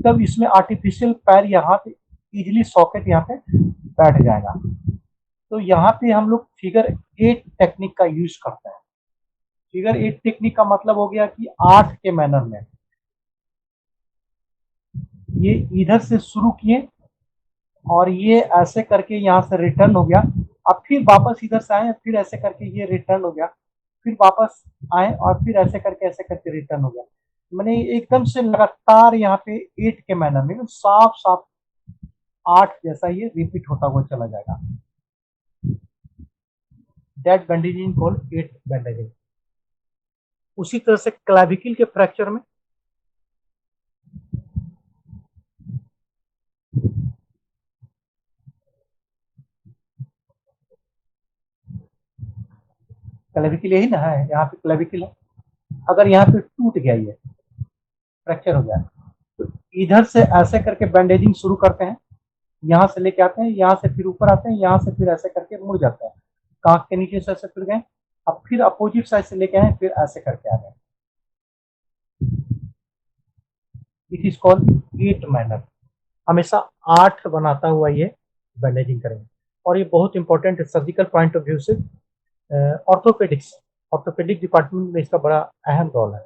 तब इसमें आर्टिफिशियल पैर या हाथ इजिली सॉकेट यहाँ पे बैठ जाएगा। तो यहाँ पे हम लोग फिगर 8 टेक्निक का यूज करते हैं। फिगर 8 टेक्निक का मतलब हो गया कि 8 के मैनर में ये इधर से शुरू किए और ये ऐसे करके यहाँ से रिटर्न हो गया, अब फिर वापस इधर से आए, फिर ऐसे करके ये रिटर्न हो गया, फिर वापस आए और फिर ऐसे करके रिटर्न हो गया। मैंने एकदम से लगातार यहाँ पे 8 के मैनर में साफ साफ 8 जैसा ये रिपीट होता हुआ चला जाएगा। That bandaging called eight bandaging. उसी तरह से क्लाविकल के फ्रैक्चर में क्लाविकल यही ना है, यहाँ पे क्लाविकल है, अगर यहाँ पे टूट गया, ये फ्रैक्चर हो गया, तो इधर से ऐसे करके बैंडेजिंग शुरू करते हैं, यहाँ से लेके आते हैं, यहाँ से फिर ऊपर आते हैं, यहाँ से फिर ऐसे करके मुड़ जाते हैं, कांख के नीचे से ऐसे फिर गए, अब फिर अपोजिट साइड से लेके आए, फिर ऐसे करके आ गए। It is called eight manner. हमेशा 8 बनाता हुआ ये बैंडेजिंग करेंगे। और ये बहुत इंपॉर्टेंट है सर्जिकल पॉइंट ऑफ व्यू से। ऑर्थोपेडिक्स, ऑर्थोपेडिक डिपार्टमेंट में इसका बड़ा अहम रोल है।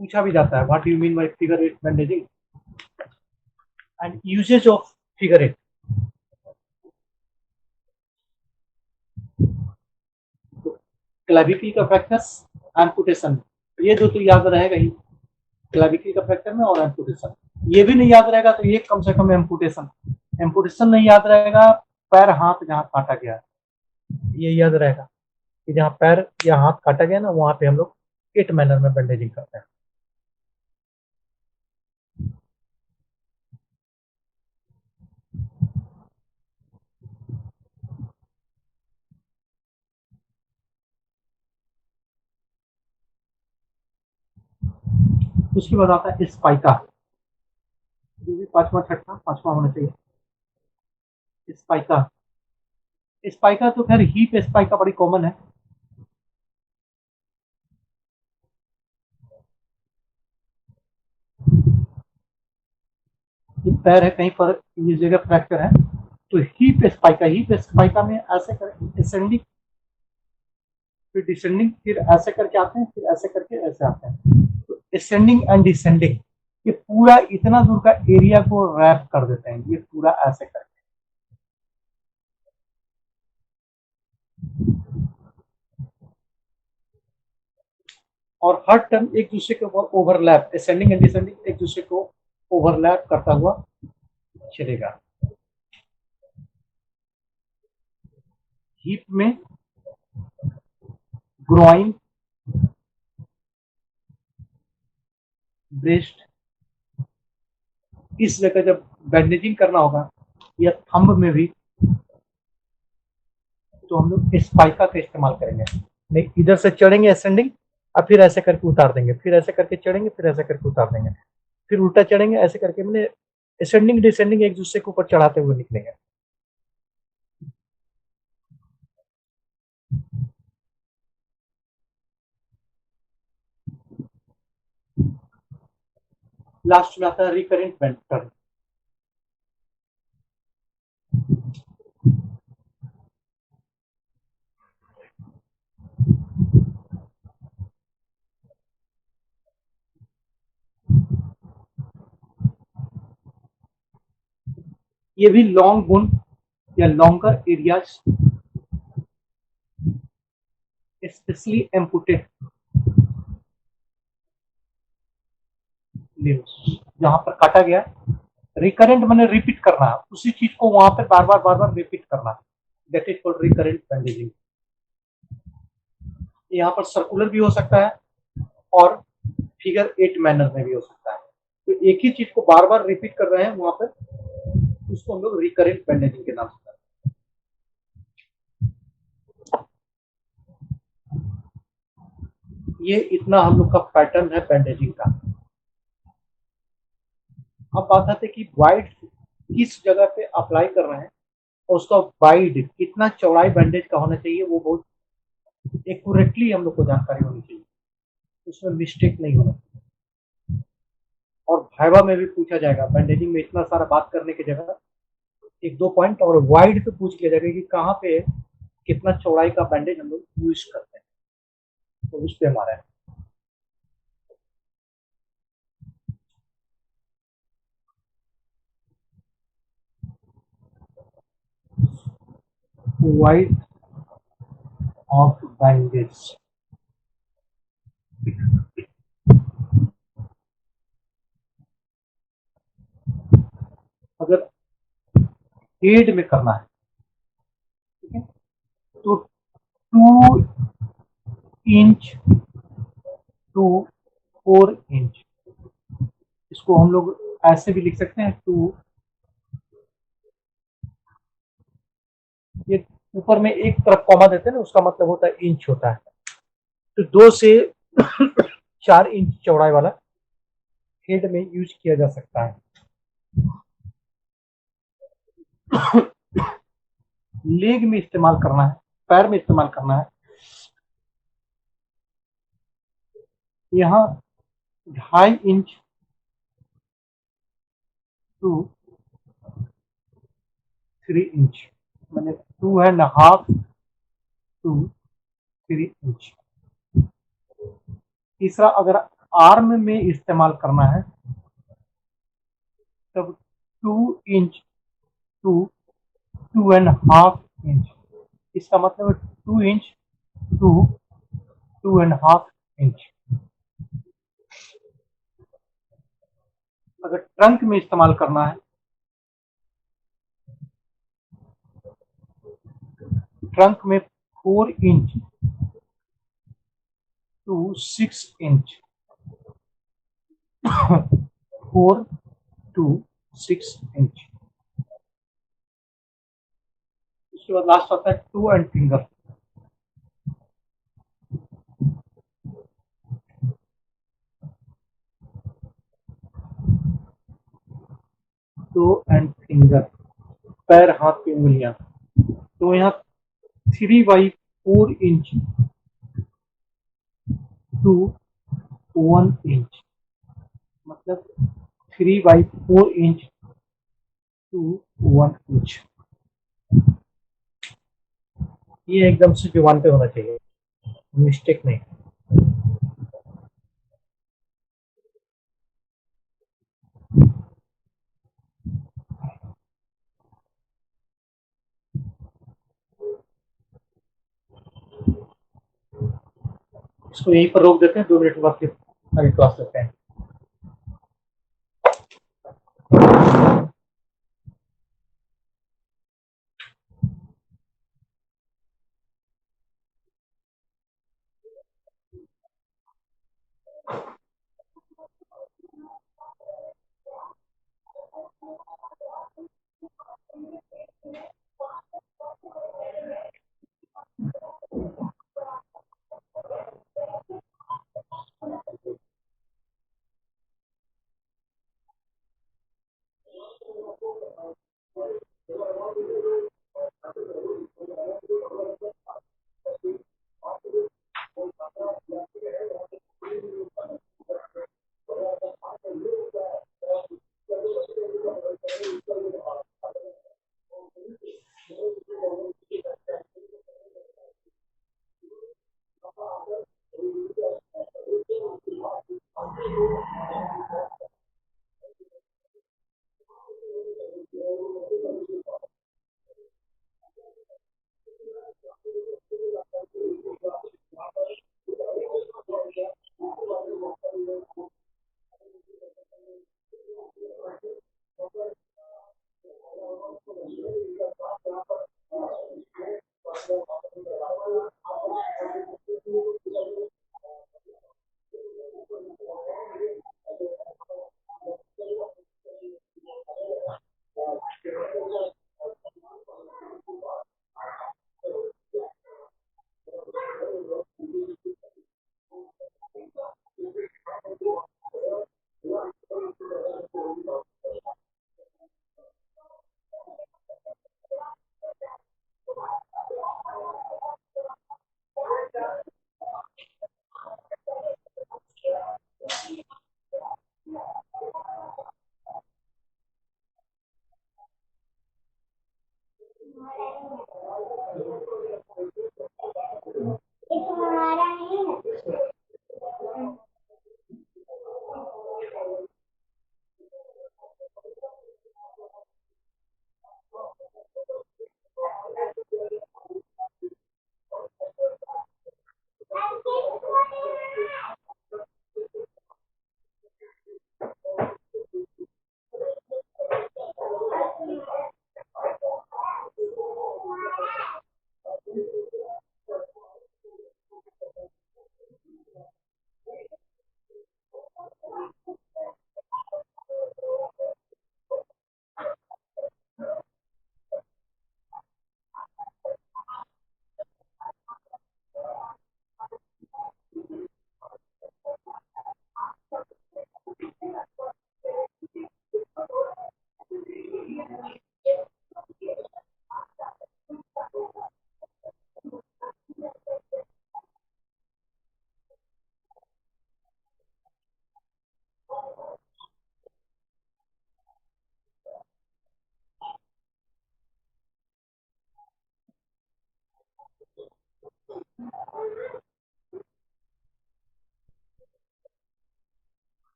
पूछा भी जाता है what you mean by figure 8 bandaging and uses of figure 8। Clavicle का फ्रैक्चर, एम्पुटेशन, ये दो तो याद रहेगा ही, क्लाविकल का फ्रैक्चर में और एम्पुटेशन। ये भी नहीं याद रहेगा तो ये कम से कम एम्पुटेशन, एम्पुटेशन नहीं याद रहेगा, पैर हाथ जहाँ काटा गया ये याद रहेगा कि जहाँ पैर या हाथ काटा गया ना, वहां पे हम लोग एट मैनर में बैंडेजिंग करते हैं। उसके बाद आता है स्पाइका, जो भी पांचवा छठा पांचवा होना चाहिए। स्पाइका, स्पाइका तो खैर हीप स्पाइका बड़ी कॉमन है। ये पैर है कहीं पर, ये जगह फ्रैक्चर है, तो हीप स्पाइका में ऐसे कर असेंडिंग, फिर डिसेंडिंग, फिर ऐसे करके आते हैं, फिर ऐसे करके ऐसे आते हैं, तो असेंडिंग एंड डिसेंडिंग, ये पूरा इतना दूर का एरिया को रैप कर देते हैं, ये पूरा ऐसे करके। और हर टर्म एक दूसरे के ऊपर ओवरलैप, असेंडिंग एंड डिसेंडिंग एक दूसरे को ओवरलैप करता हुआ चलेगा। हिप में ग्रोइन, ब्रेस्ट, इस जगह जब बैंडेजिंग करना होगा, या थंब में भी, तो हम लोग स्पाइका का इस्तेमाल करेंगे। नहीं, इधर से चढ़ेंगे असेंडिंग, और फिर ऐसे करके उतार देंगे, फिर ऐसे करके चढ़ेंगे, फिर ऐसे करके उतार देंगे, फिर उल्टा चढ़ेंगे, ऐसे करके मैंने असेंडिंग डिसेंडिंग एक दूसरे के ऊपर चढ़ाते हुए निकलेंगे। लास्ट में आता है रिकरेंट बेंड टर्न। ये भी लॉन्ग बोन या लॉन्गर एरियाज, स्पेशली एम्पुटेड लिम्स, जहां पर काटा गया, रिकरेंट मैंने रिपीट करना है, उसी चीज को वहां पर बार बार रिपीट करना है, that is called recurrent bandaging. यहाँ पर सर्कुलर भी हो सकता है और फिगर 8 मैनर में भी हो सकता है, तो एक ही चीज को बार बार रिपीट कर रहे हैं वहां पर, उसको हम लोग रिकरेंट बैंडेजिंग के नाम से करते हैं। ये इतना हम लोग का पैटर्न है बैंडेजिंग का। अब बात आती है कि वाइड किस जगह पे अप्लाई कर रहे हैं, और उसका वाइड कितना चौड़ाई बैंडेज का होना चाहिए, वो बहुत एक्यूरेटली हम लोग को जानकारी होनी चाहिए, उसमें मिस्टेक नहीं होना चाहिए। और भाइवा में भी पूछा जाएगा, बैंडेजिंग में इतना सारा बात करने की जगह एक दो पॉइंट और वाइड पे पूछ लिया जाएगा कि कहाँ पे कितना चौड़ाई का बैंडेज हम लोग यूज करते हैं, तो उस पे हमारा है। वाइड ऑफ बैंडेज, अगर हेड में करना है, ठीक है, तो 2 इंच टू 4 इंच, इसको हम लोग ऐसे भी लिख सकते हैं। टू, ये ऊपर में एक तरफ कॉमा देते हैं ना, उसका मतलब होता है इंच होता है। तो 2 से 4 इंच चौड़ाई वाला हेड में यूज किया जा सकता है। लेग में इस्तेमाल करना है, पैर में इस्तेमाल करना है, यहाँ 2.5 इंच टू 3 इंच, मैंने 2.5 टू 3 इंच। तीसरा, अगर आर्म में इस्तेमाल करना है तब 2 इंच टू 2.5 इंच, इसका मतलब है 2 इंच टू 2.5 इंच। अगर ट्रंक में इस्तेमाल करना है, ट्रंक में 4 inch to 6 inch, 4 to 6 inch. उसके बाद लास्ट आता है toe and finger. Toe and finger, पैर हाथ की उंगलियां। तो यहाँ 3/4 इंच टू 1 इंच, मतलब 3/4 इंच टू 1 इंच। ये एकदम से जुबान पे होना चाहिए, मिस्टेक नहीं। इसको यहीं पर रोक देते हैं, 2 मिनट बाद फिर आगे क्लास लेते हैं।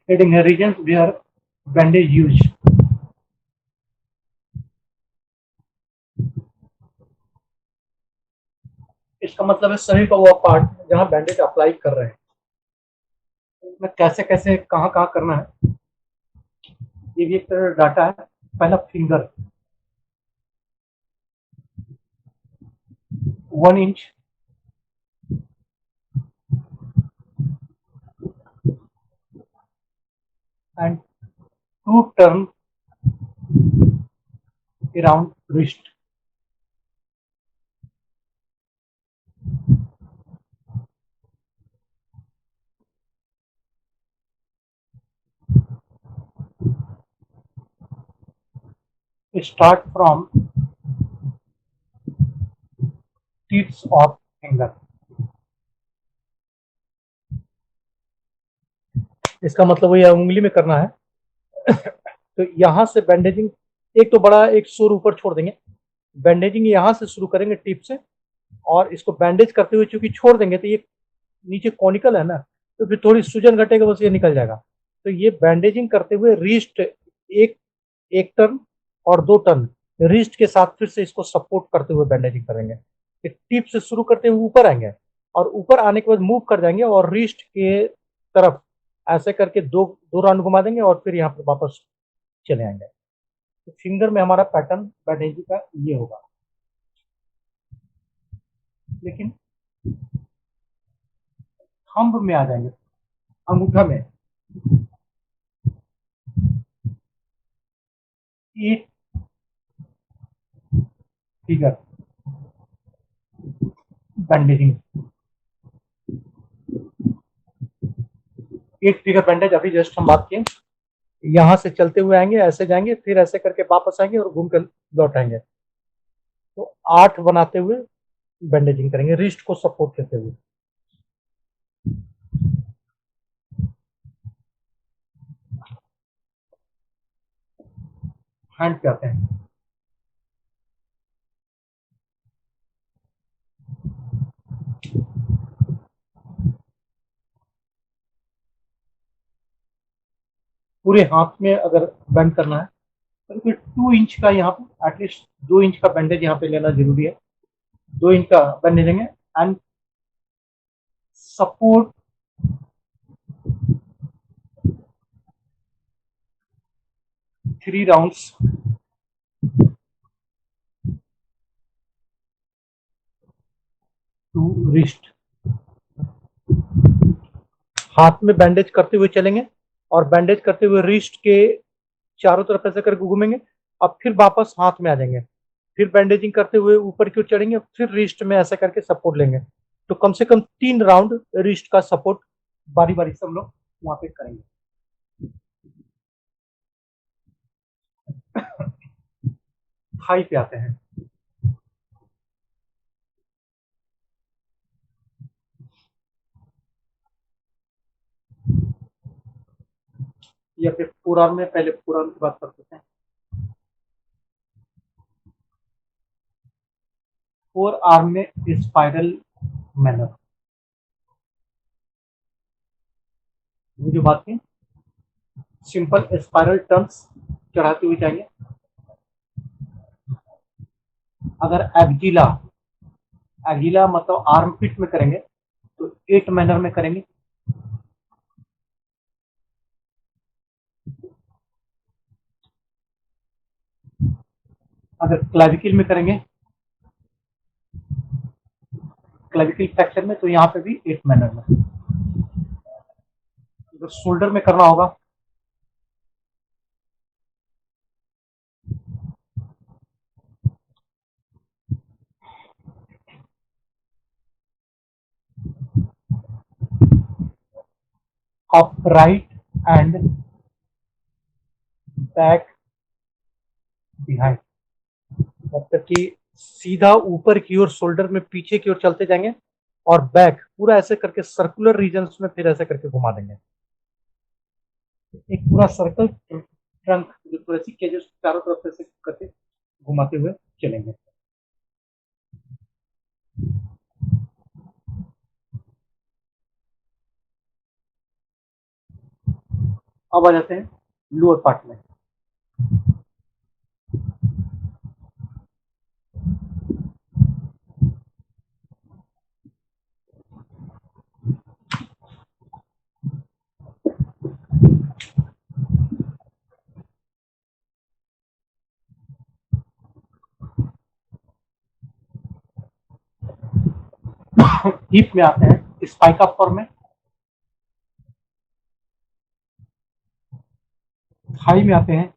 Heading regions where bandage used. इसका मतलब है शरीर का वो पार्ट जहां बैंडेज अप्लाई कर रहे हैं, उसमें कैसे कैसे कहां कहां करना है, ये भी एक तरह डाटा है। पहला finger 1 inch, and 2 turn around wrist. Start from tips of finger. इसका मतलब वो ये उंगली में करना है। तो यहाँ से बैंडेजिंग एक तो बड़ा एक सुर ऊपर छोड़ देंगे, बैंडेजिंग यहाँ से शुरू करेंगे टिप से, और इसको बैंडेज करते हुए चूंकि छोड़ देंगे तो ये नीचे कॉनिकल है ना, तो फिर थोड़ी सूजन घटेगा, बस ये निकल जाएगा। तो ये बैंडेजिंग करते हुए रिस्ट एक एक टर्न और 2 टर्न रिस्ट के साथ फिर से इसको सपोर्ट करते हुए बैंडेजिंग करेंगे। टिप से शुरू करते हुए ऊपर आएंगे और ऊपर आने के बाद मूव कर जाएंगे और रिस्ट के तरफ ऐसे करके दो दो राउंड घुमा देंगे और फिर यहाँ पर वापस चले आएंगे। तो फिंगर में हमारा पैटर्न बैंडेजिंग का ये होगा। लेकिन थंब में आ जाएंगे, अंगूठा में एक फिगर बैंडेजिंग, एक फिगर बैंडेज अभी जस्ट हम बात किए। यहाँ से चलते हुए आएंगे, ऐसे जाएंगे, फिर ऐसे करके वापस आएंगे और घूम कर लौट आएंगे। तो 8 बनाते हुए बैंडेजिंग करेंगे रिस्ट को सपोर्ट देते हुए। हैंड पे आते हैं। पूरे हाथ में अगर बैंड करना है तो फिर 2 इंच का यहाँ पे एटलीस्ट 2 इंच का बैंडेज यहाँ पे लेना जरूरी है। 2 इंच का बैंडेज लेंगे and support three rounds to wrist. हाथ में बैंडेज करते हुए चलेंगे और बैंडेज करते हुए रिस्ट के चारों तरफ ऐसे करके घूमेंगे, अब फिर वापस हाथ में आ जाएंगे, फिर बैंडेजिंग करते हुए ऊपर की ओर चढ़ेंगे, फिर रिस्ट में ऐसे करके सपोर्ट लेंगे। तो कम से कम 3 राउंड रिस्ट का सपोर्ट बारी बारी से हम लोग वहां पे करेंगे। थाई पे आते हैं। या फिर पूरा में, पहले पूरा की बात करते हैं। 4 आर्म में स्पाइरल मैनर, वो जो बात की सिंपल स्पाइरल टर्न्स चढ़ाते हुए जाएंगे। अगर एग्जिला एग्जिला मतलब आर्म पिट में करेंगे तो 8 मैनर में करेंगे। अगर क्लाविकल में करेंगे, क्लाविकल फ्रैक्चर में, तो यहाँ पे भी 8 मैनर में। अगर शोल्डर में करना होगा upright and back behind, मतलब कि सीधा ऊपर की ओर शोल्डर में पीछे की ओर चलते जाएंगे और बैक पूरा ऐसे करके सर्कुलर रीजन्स में फिर ऐसे करके घुमा देंगे। एक पूरा सर्कल ट्रंक जो थोड़ी के जो चारों तरफ से करके घुमाते हुए चलेंगे। अब आ जाते हैं लोअर पार्ट में। हिप में आते हैं स्पाइका फॉर्म में, थाई में आते हैं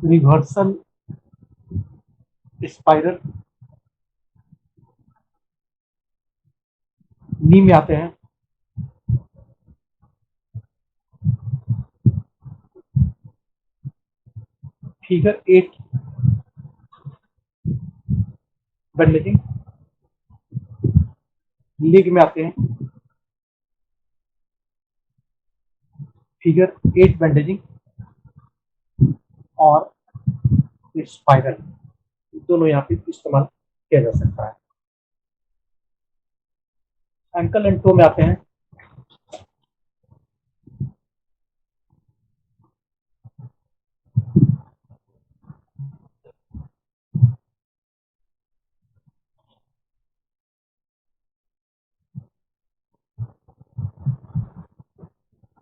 रिवर्सल स्पाइरल, नी में आते हैं फिगर 8 बैंडेजिंग, लेग में आते हैं फिगर 8 बैंडेजिंग और स्पाइरल, दोनों यहाँ पे इस्तेमाल किया जा सकता है। एंकल एंड टो में आते हैं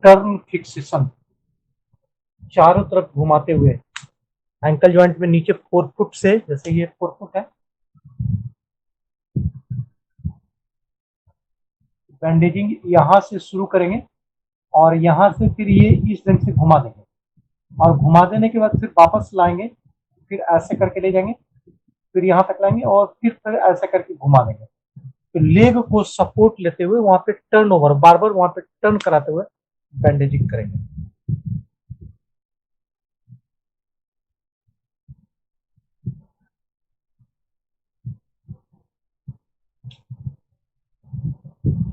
टर्न फिक्सेशन, चारों तरफ घुमाते हुए एंकल जॉइंट में नीचे 4 फुट से, जैसे ये 4 फुट है, बैंडेजिंग यहाँ से शुरू करेंगे और यहाँ से फिर ये इस ढंग से घुमा देंगे और घुमा देने के बाद फिर वापस लाएंगे, फिर ऐसे करके ले जाएंगे, फिर यहाँ तक लाएंगे और फिर ऐसे करके घुमा देंगे। तो लेग को सपोर्ट लेते हुए वहां पे टर्न ओवर, बार बार वहां पे टर्न कराते हुए बैंडेजिंग करेंगे।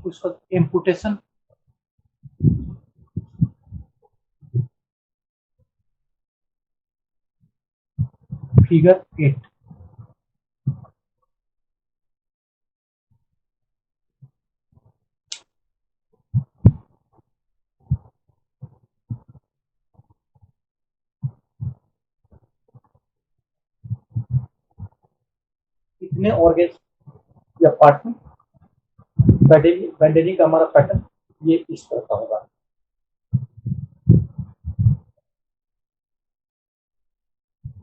उसका इम्पुटेशन फिगर 8। इतने ऑर्गेन्स या पार्ट में बैंडेजिंग का हमारा पैटर्न ये इस तरह का होगा।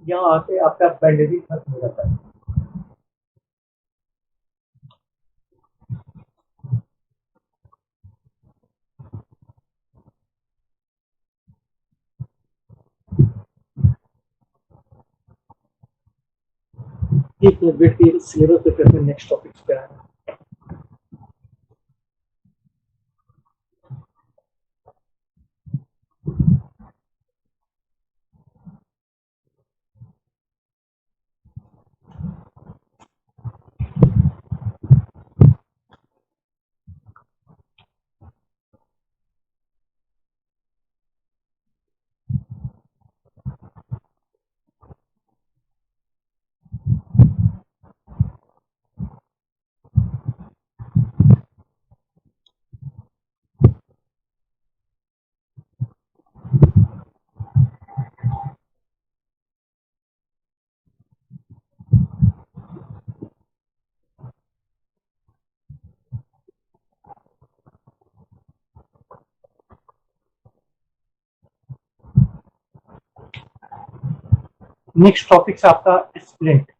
यहाँ आके आपका बैंडेजिंग खत्म हो जाता है। एक मिनट वेट कीजिए, सिलेबस पे फिर नेक्स्ट टॉपिक पे आए। नेक्स्ट टॉपिक से आपका स्प्लिंट।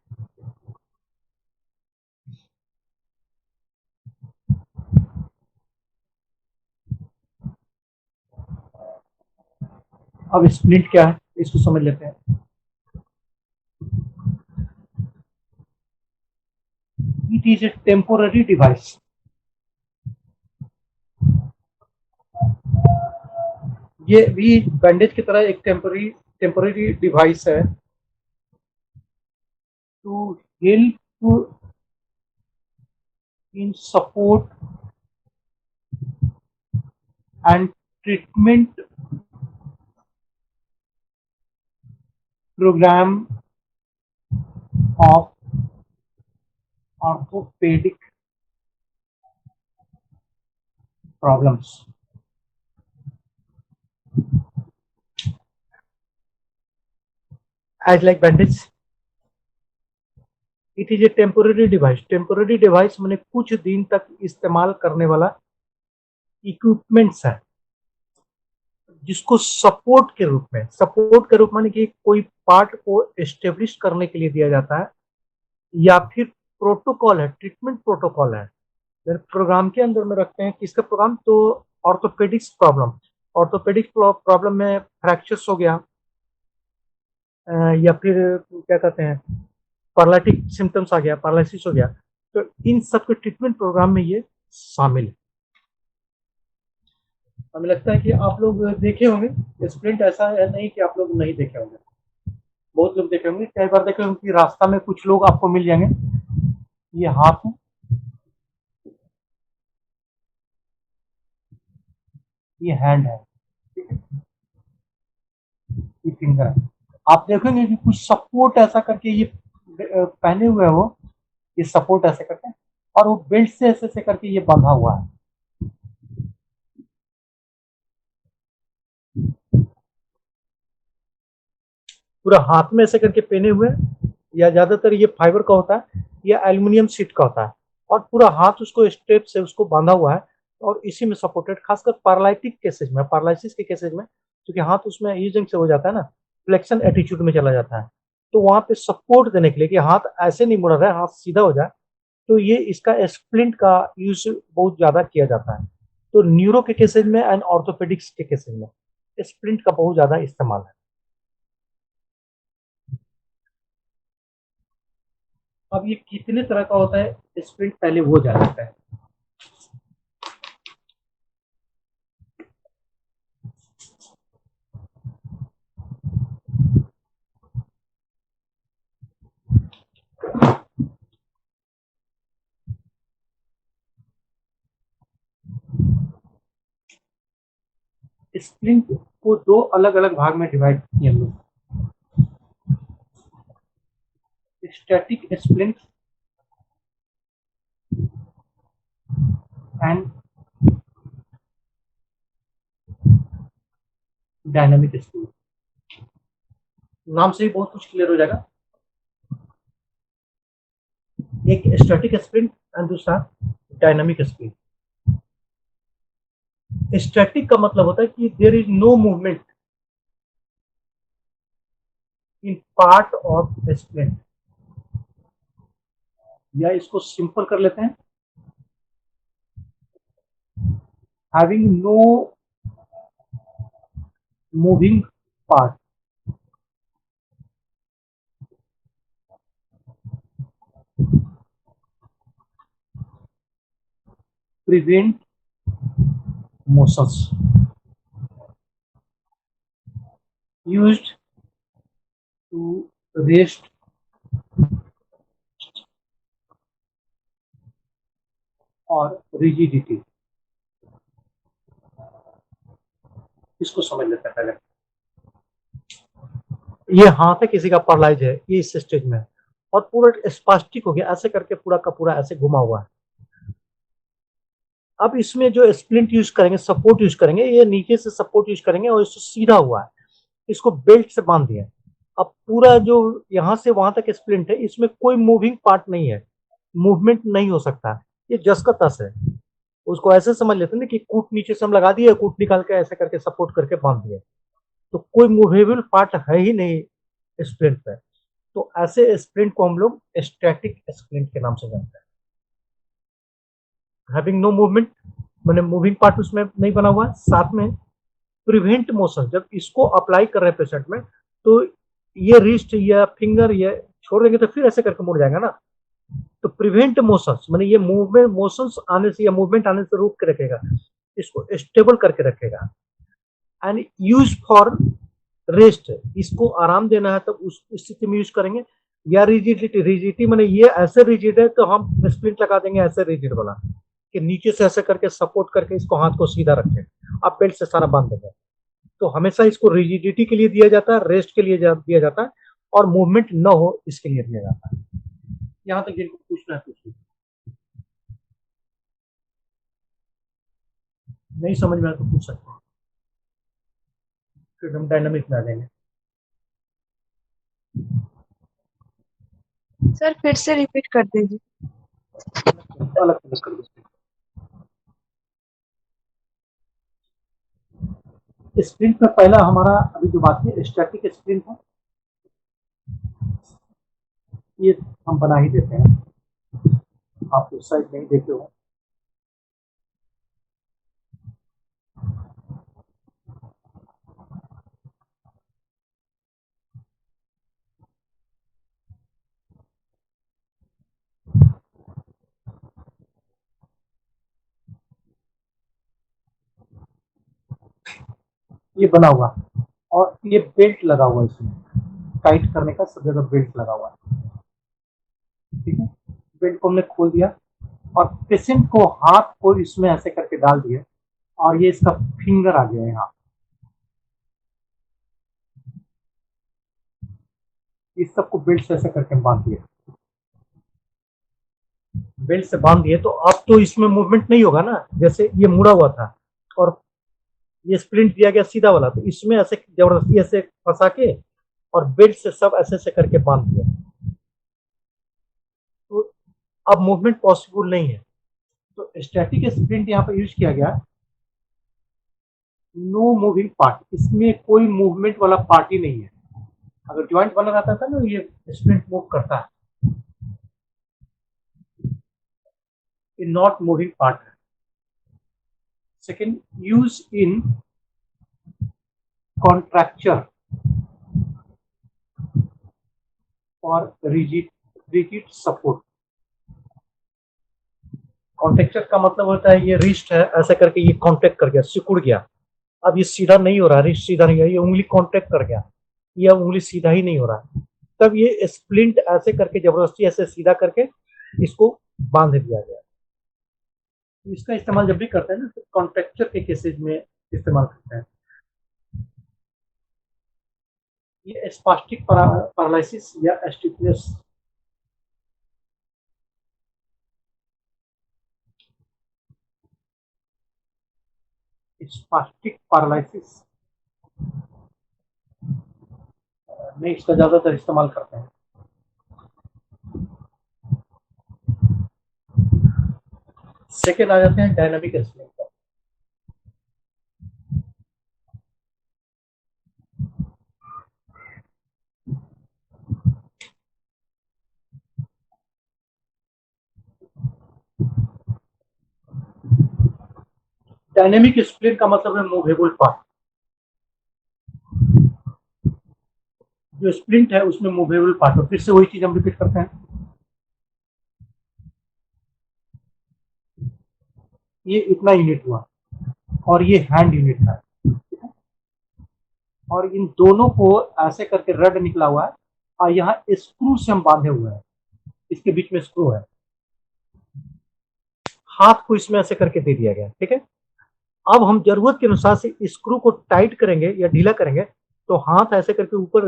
अब स्प्लिंट क्या है इसको समझ लेते हैं। It is a temporary device. ये भी बैंडेज की तरह एक टेम्पोररी डिवाइस है to help in support and treatment programme of orthopedic problems. As like bandage, it is a temporary device. Temporary device माने कुछ दिन तक इस्तेमाल करने वाला इक्विपमेंट्स है जिसको सपोर्ट के रूप माने कि कोई पार्ट को एस्टेब्लिश करने के लिए दिया जाता है, या फिर प्रोटोकॉल है, ट्रीटमेंट प्रोटोकॉल है। प्रोग्राम के अंदर में रखते हैं किसका प्रोग्राम, तो ऑर्थोपेडिक्स प्रॉब्लम में फ्रैक्चर्स हो गया, या फिर क्या कहते हैं पैरालिटिक सिम्टम्स आ गया, पैरालिसिस हो गया, तो इन सब के ट्रीटमेंट प्रोग्राम में ये शामिल है। हमें लगता है कि आप लोग देखे होंगे स्प्लिंट, ऐसा है नहीं कि आप लोग नहीं देखे होंगे, बहुत लोग देखे होंगे। कई बार देखे होंगे कि रास्ता में कुछ लोग आपको मिल जाएंगे, ये हाथ है, ये हैंड है, ये फिंगर है। आप देखेंगे कि कुछ सपोर्ट ऐसा करके ये पहने हुए है, वो ये सपोर्ट ऐसे करके, और वो बेल्ट से ऐसे ऐसे करके ये बंधा हुआ है। पूरा हाथ में ऐसे करके पहने हुए, या ज्यादातर ये फाइबर का होता है या एल्युमिनियम शीट का होता है, और पूरा हाथ उसको स्ट्रेप से उसको बांधा हुआ है, और इसी में सपोर्टेड, खासकर पैरालिटिक केसेज में, पैरालिसिस के केसेज में, क्योंकि हाथ उसमें यूजिंग से हो जाता है ना, फ्लेक्शन एटीट्यूड में चला जाता है, तो वहां पे सपोर्ट देने के लिए कि हाथ ऐसे नहीं मुड़ा रहा है, हाथ सीधा हो जाए, तो ये इसका स्प्लिंट का यूज बहुत ज्यादा किया जाता है। तो न्यूरो के केसेज में एंड ऑर्थोपेडिक्स के केसेज में स्प्लिंट का बहुत ज्यादा इस्तेमाल है। अब ये कितने तरह का होता है स्प्लिंट, पहले वो जान लेते हैं। स्प्लिंट को दो अलग अलग भाग में डिवाइड किए हम लोग, static splint and dynamic splint. नाम से ही बहुत कुछ क्लियर हो जाएगा। एक स्टैटिक स्प्लिंट एंड दूसरा डायनामिक स्प्लिंट। स्टैटिक का मतलब होता है कि there is no movement in part of splint, या इसको सिंपल कर लेते हैं, having no moving part. Prevent motions used to rest और rigidity। इसको समझ लेते हैं पहले। ये हाथ है किसी का पैरालाइज है, ये इस स्टेज में है, और पूरा स्पास्टिक हो गया, ऐसे करके पूरा का पूरा ऐसे घुमा हुआ है। अब इसमें जो स्प्लिंट यूज करेंगे, सपोर्ट यूज करेंगे, ये नीचे से सपोर्ट यूज करेंगे, और इसको सीधा हुआ है, इसको बेल्ट से बांध दिया। अब पूरा जो यहाँ से वहां तक स्प्लिंट है, इसमें कोई मूविंग पार्ट नहीं है, मूवमेंट नहीं हो सकता, ये जस का तस है। उसको ऐसे समझ लेते हैं ना कि कूट नीचे से हम लगा दिए, कूट निकाल के ऐसे करके सपोर्ट करके बांध दिए, तो कोई मूवेबल पार्ट है ही नहीं स्प्लिंट पे। तो ऐसे स्प्लिंट को हम लोग स्टैटिक स्प्लिंट के नाम से जानते हैं। हैविंग नो मूवमेंट, मैंने मूविंग पार्ट उसमें नहीं बना हुआ है, साथ में प्रिवेंट मोशन, जब इसको अप्लाई कर रहे हैं पेशेंट में तो ये रिस्ट या फिंगर ये छोड़ देंगे तो फिर ऐसे करके मुड़ जाएगा ना, तो प्रिवेंट मोशंस माने ये मूवमेंट मोशंस आने से या मूवमेंट आने से रोक के रखेगा, इसको स्टेबल करके रखेगा। एंड यूज फॉर रेस्ट, इसको आराम देना है तो उस स्थिति में यूज करेंगे। या रिजिडिटी, रिजिडिटी माने ये ऐसे रिजिड है तो हम स्प्लिंट लगा देंगे ऐसे रिजिड वाला कि नीचे से ऐसे करके सपोर्ट करके इसको हाथ को सीधा रखें, आप बेल्ट से सारा बांध देंगे। तो हमेशा इसको रिजिडिटी के लिए दिया जाता है, रेस्ट के लिए दिया जाता है, और मूवमेंट न हो इसके लिए दिया जाता है। यहां तक जिनको पूछना है पूछिए, नहीं समझ में आया तो पूछ सकते हैं, फिर हम डायनामिक में आ जाएंगे। सर फिर से रिपीट कर दीजिए। अलग अलग कर दो। स्प्रिंट में पहला हमारा अभी जो बात है स्टैटिक स्प्रिंट है, ये हम बना ही देते हैं, आप उस साइड नहीं देखे हो। ये बना हुआ और ये बेल्ट लगा हुआ है, इसमें टाइट करने का सब जगह बेल्ट लगा हुआ है, ठीक है। बेल्ट को हमने खोल दिया और पेशेंट को हाथ को इसमें ऐसे करके डाल दिए और ये इसका फिंगर आ गया यहाँ, इस सबको बेल्ट से ऐसे करके बांध दिया, बेल्ट से बांध दिए तो अब तो इसमें मूवमेंट नहीं होगा ना, जैसे ये मुड़ा हुआ था और ये स्प्लिंट दिया गया सीधा वाला, तो इसमें ऐसे जबरदस्ती ऐसे फंसा के और बेल्ट से सब ऐसे ऐसे करके बांध दिया, तो अब मूवमेंट पॉसिबल नहीं है। तो स्टैटिक स्प्लिंट यहाँ पर यूज किया गया, नो मूविंग पार्ट, इसमें कोई मूवमेंट वाला पार्ट ही नहीं है। अगर ज्वाइंट बना रहता था ना ये स्प्लिंट मूव करता है, ये नॉट मूविंग पार्ट है। सेकेंड, यूज इन कॉन्ट्रैक्चर और रिजिड सपोर्ट। कॉन्ट्रैक्चर का मतलब होता है ये रिस्ट है ऐसे करके ये कॉन्ट्रैक्ट कर गया, सिकुड़ गया, अब ये सीधा नहीं हो रहा, रिस्ट सीधा नहीं है, ये उंगली कॉन्ट्रैक्ट कर गया, ये उंगली सीधा ही नहीं हो रहा है, तब ये स्प्लिंट ऐसे करके जबरदस्ती ऐसे सीधा करके इसको बांध दिया गया। तो इसका इस्तेमाल जब भी करते हैं ना तो कॉन्ट्रैक्चर के केसेज में इस्तेमाल करते हैं। ये स्पास्टिक पैरालिसिस या स्टिफनेस, स्पास्टिक पैरालिसिस में इसका ज्यादातर इस्तेमाल करते हैं। सेकेंड आ जाते हैं डायनामिक स्प्लिंट पर। डायनेमिक स्प्लिंट का मतलब है मूवेबल पार्ट, जो स्प्लिंट है उसमें मूवेबल पार्ट है। फिर से वही चीज हम रिपीट करते हैं, ये इतना यूनिट हुआ और ये हैंड यूनिट है, और इन दोनों को ऐसे करके रड निकला हुआ है और यहाँ स्क्रू से हम बांधे हुए हैं, इसके बीच में स्क्रू है, हाथ को इसमें ऐसे करके दे दिया गया, ठीक है। अब हम जरूरत के अनुसार से स्क्रू को टाइट करेंगे या ढीला करेंगे तो हाथ ऐसे करके ऊपर,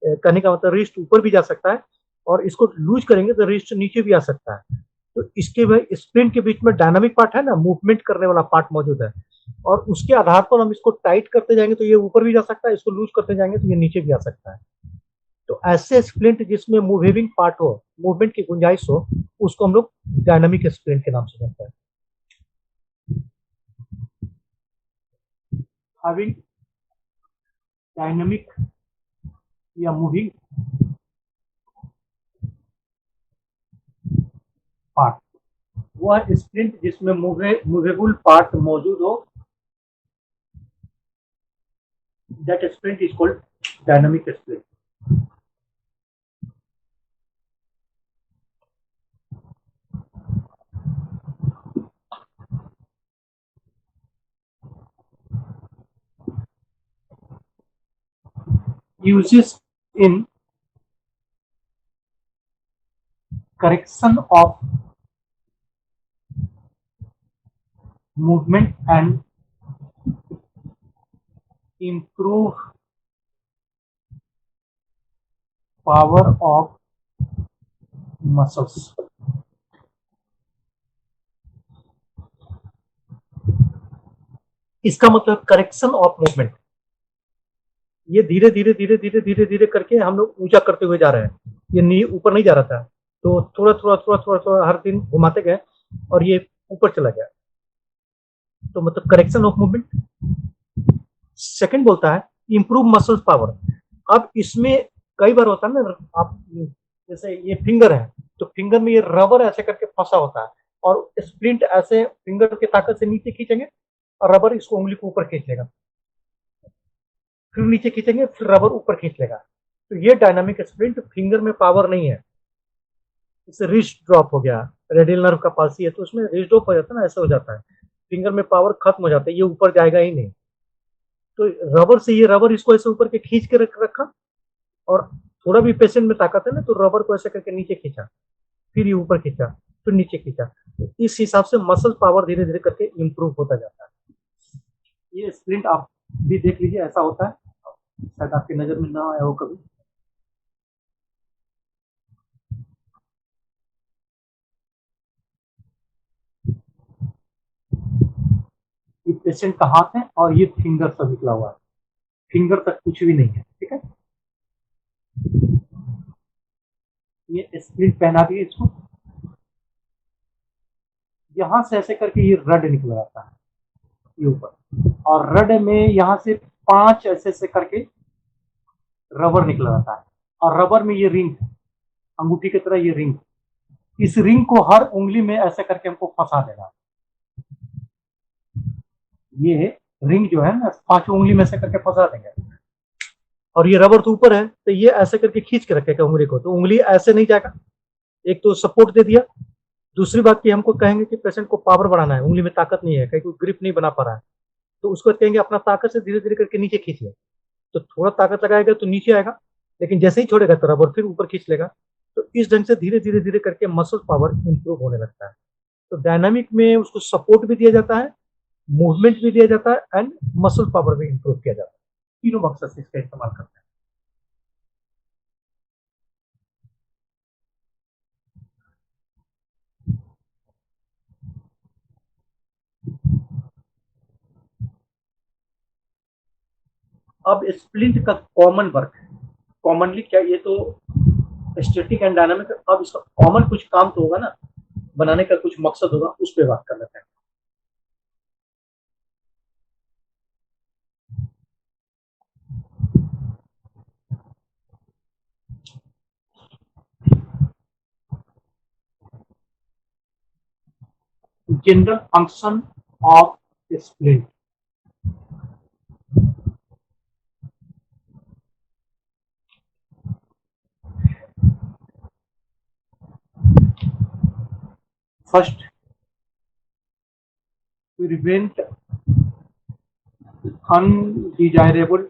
करने का मतलब रिस्ट ऊपर भी जा सकता है, और इसको लूज करेंगे तो रिस्ट नीचे भी आ सकता है। तो इसके भाई स्प्रिंट के बीच में डायनामिक पार्ट है ना, मूवमेंट करने वाला पार्ट मौजूद है, और उसके आधार पर हम इसको टाइट करते जाएंगे तो ये ऊपर भी जा सकता है, इसको लूज करते जाएंगे तो ये नीचे भी आ सकता है। तो ऐसे स्प्लिंट जिसमें मूविंग पार्ट हो, मूवमेंट की गुंजाइश हो, उसको हम लोग डायनामिक स्प्लिंट के नाम से जानते हैं। having dynamic या मूविंग पार्ट, वह स्प्लिंट जिसमें मूवेबल पार्ट मौजूद हो, that splint is called dynamic splint. Uses in correction of movement and improve power of muscles। इसका मतलब करेक्शन ऑफ मूवमेंट, ये धीरे धीरे धीरे धीरे धीरे धीरे करके हम लोग ऊंचा करते हुए जा रहे हैं, ये ऊपर नहीं जा रहा था, तो थोड़ा थोड़ा थोड़ा थोड़ा थोड़ा हर दिन घुमाते गए और ये ऊपर चला गया, तो मतलब करेक्शन ऑफ मूवमेंट। सेकंड बोलता है इंप्रूव मसल पावर। अब इसमें कई बार होता है ना, आप जैसे ये फिंगर है तो फिंगर में ये रबर ऐसे करके फंसा होता है और स्प्लिंट ऐसे फिंगर की ताकत से नीचे खींचेंगे और रबर इसको उंगली को ऊपर खींच लेगा, फिर नीचे खींचेंगे फिर रबर ऊपर खींच लेगा, तो ये डायनामिक स्प्लिंट फिंगर में पावर नहीं है। इससे रिस्ट ड्रॉप हो गया, रेडियल नर्व का पाल्सी है तो उसमें रिस्ट ड्रॉप हो जाता है ना, ऐसा हो जाता है, फिंगर में पावर खत्म हो जाता है, ये ऊपर जाएगा ही नहीं। तो रबर से, ये रबर इसको ऐसे ऊपर के खींच के रखा और थोड़ा भी पेशेंट में ताकत है ना तो रबर को ऐसे करके नीचे खींचा, फिर ये ऊपर खींचा, फिर नीचे खींचा, तो इस हिसाब से मसल पावर धीरे धीरे करके इंप्रूव होता जाता है। ये स्प्लिंट आप भी देख लीजिए, ऐसा होता है, शायद आपकी नजर में ना आया हो कभी। ये पेशेंट का हाथ है और ये फिंगर सब निकला हुआ है, फिंगर तक कुछ भी नहीं है, ठीक है। ये स्प्लिंट पहना दिए इसको, यहां से ऐसे करके ये रड निकल आता है ये ऊपर, और रड में यहां से 5 ऐसे करके रबर निकल आता है, और रबर में ये रिंग, अंगूठी की तरह ये रिंग, इस रिंग को हर उंगली में ऐसे करके हमको फंसा देना। ये रिंग जो है ना 5 उंगली में से करके फंसा देंगे, और ये रबर तो ऊपर है तो ये ऐसे करके खींच के रखेगा उंगली को, तो उंगली ऐसे नहीं जाएगा, एक तो सपोर्ट दे दिया। दूसरी बात की हमको कहेंगे कि पेशेंट को पावर बढ़ाना है, उंगली में ताकत नहीं है, कहीं कोई ग्रिप नहीं बना पा रहा है, तो उसको कहेंगे अपना ताकत से धीरे धीरे करके नीचे खींचिए, तो थोड़ा ताकत लगाएगा तो नीचे आएगा, लेकिन जैसे ही छोड़ेगा तो रबर फिर ऊपर खींच लेगा, तो इस ढंग से धीरे धीरे धीरे करके मसल पावर इंप्रूव होने लगता है। तो डायनामिक में उसको सपोर्ट भी दिया जाता है, मूवमेंट भी दिया जाता है एंड मसल पावर भी इंप्रूव किया जाता है, तीनों मकसद से इसका इस्तेमाल करते हैं। अब स्प्लिंट का कॉमन वर्क, कॉमनली क्या, ये तो स्टैटिक एंड डायनामिक, अब इसका कॉमन कुछ काम तो होगा ना, बनाने का कुछ मकसद होगा, उस पर बात कर लेते हैं। General function of splint. First, prevent undesirable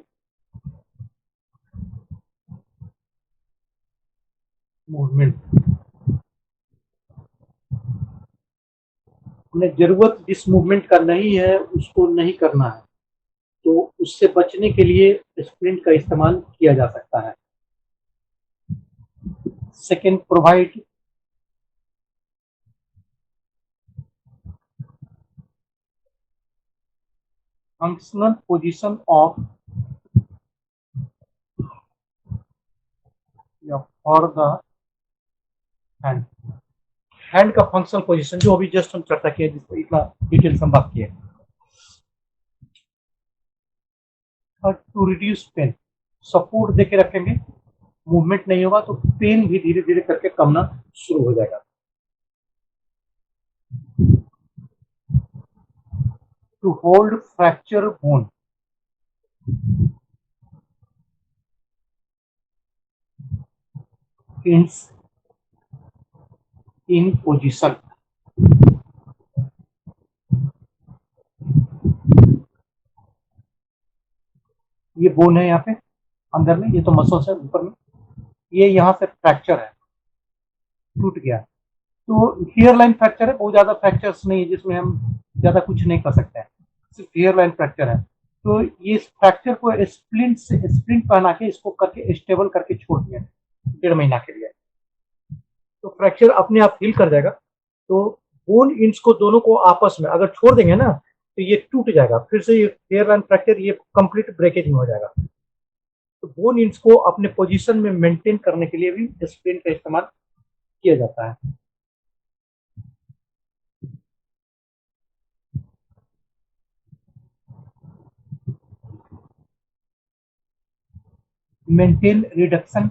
movement। हमें जरूरत जिस मूवमेंट का नहीं है उसको नहीं करना है, तो उससे बचने के लिए स्प्लिंट का इस्तेमाल किया जा सकता है। Second, provide functional position of for the hand, hand का फंक्शनल पोजीशन जो अभी जस्ट हम चर्चा किए, जिसको इतना डिटेल से हम बात किए। टू रिड्यूस पेन, सपोर्ट देके रखेंगे, मूवमेंट नहीं होगा तो पेन भी धीरे धीरे करके कमना शुरू हो जाएगा। to hold fracture bone. Ends in position. ये बोन है यहाँ पे अंदर में, ये तो मसल्स है ऊपर में, ये यहाँ से फ्रैक्चर है, टूट गया। तो हेयर लाइन फ्रैक्चर है, बहुत ज्यादा फ्रैक्चर्स नहीं है जिसमें हम ज्यादा कुछ नहीं कर सकते हैं, सिर्फ हेयर लाइन फ्रैक्चर है। तो ये फ्रैक्चर को स्प्लिंट पहना के इसको करके स्टेबल करके छोड़ दिया 1.5 महीना के लिए। तो फ्रैक्चर अपने आप हील कर जाएगा। तो बोन इंच को दोनों को आपस में अगर छोड़ देंगे ना तो ये टूट जाएगा, फिर से ये हेयर लाइन फ्रैक्चर ये कंप्लीट ब्रेकेज में हो जाएगा। तो बोन इंच को अपने पोजीशन में मेंटेन करने के लिए भी स्प्लिंट का इस्तेमाल किया जाता है। Maintain reduction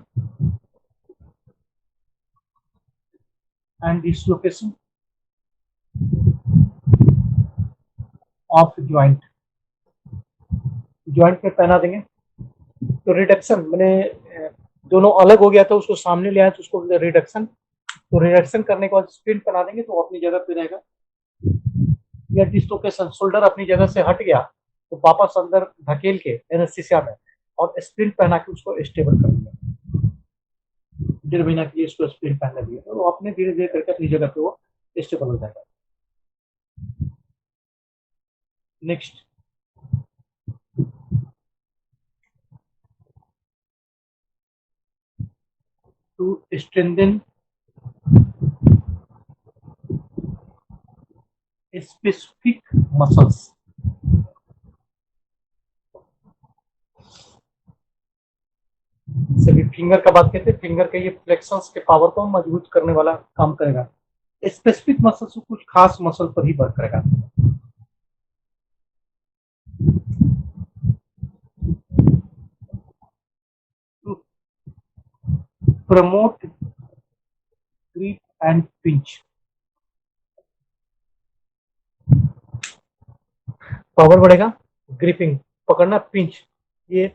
and dislocation of joint, joint में पहना देंगे तो रिडक्शन मैंने दोनों अलग हो गया था उसको सामने ले आया तो उसको रिडक्शन, तो रिडक्शन करने के बाद स्प्लिंट बना देंगे तो अपनी जगह पे रहेगा। या डिसलोकेशन, शोल्डर अपनी जगह से हट गया तो वापस अंदर धकेल के एनेस्थीसिया में और स्प्लिंट पहना के उसको स्टेबल कर देंगे। 1.5 महीना के लिए इसको स्प्लिंट पहना दिया तो वो अपने धीरे धीरे करके अपनी जगह पे वो स्टेबल हो जाएगा। Next, to strengthen specific muscles, सभी फिंगर का बात करते हैं, फिंगर के ये फ्लेक्शंस के पावर को मजबूत करने वाला काम करेगा। स्पेसिफिक मसल्स कुछ खास मसल पर ही वर्क करेगा। To promote grip and pinch, power बढ़ेगा, ग्रिपिंग पकड़ना, पिंच, ये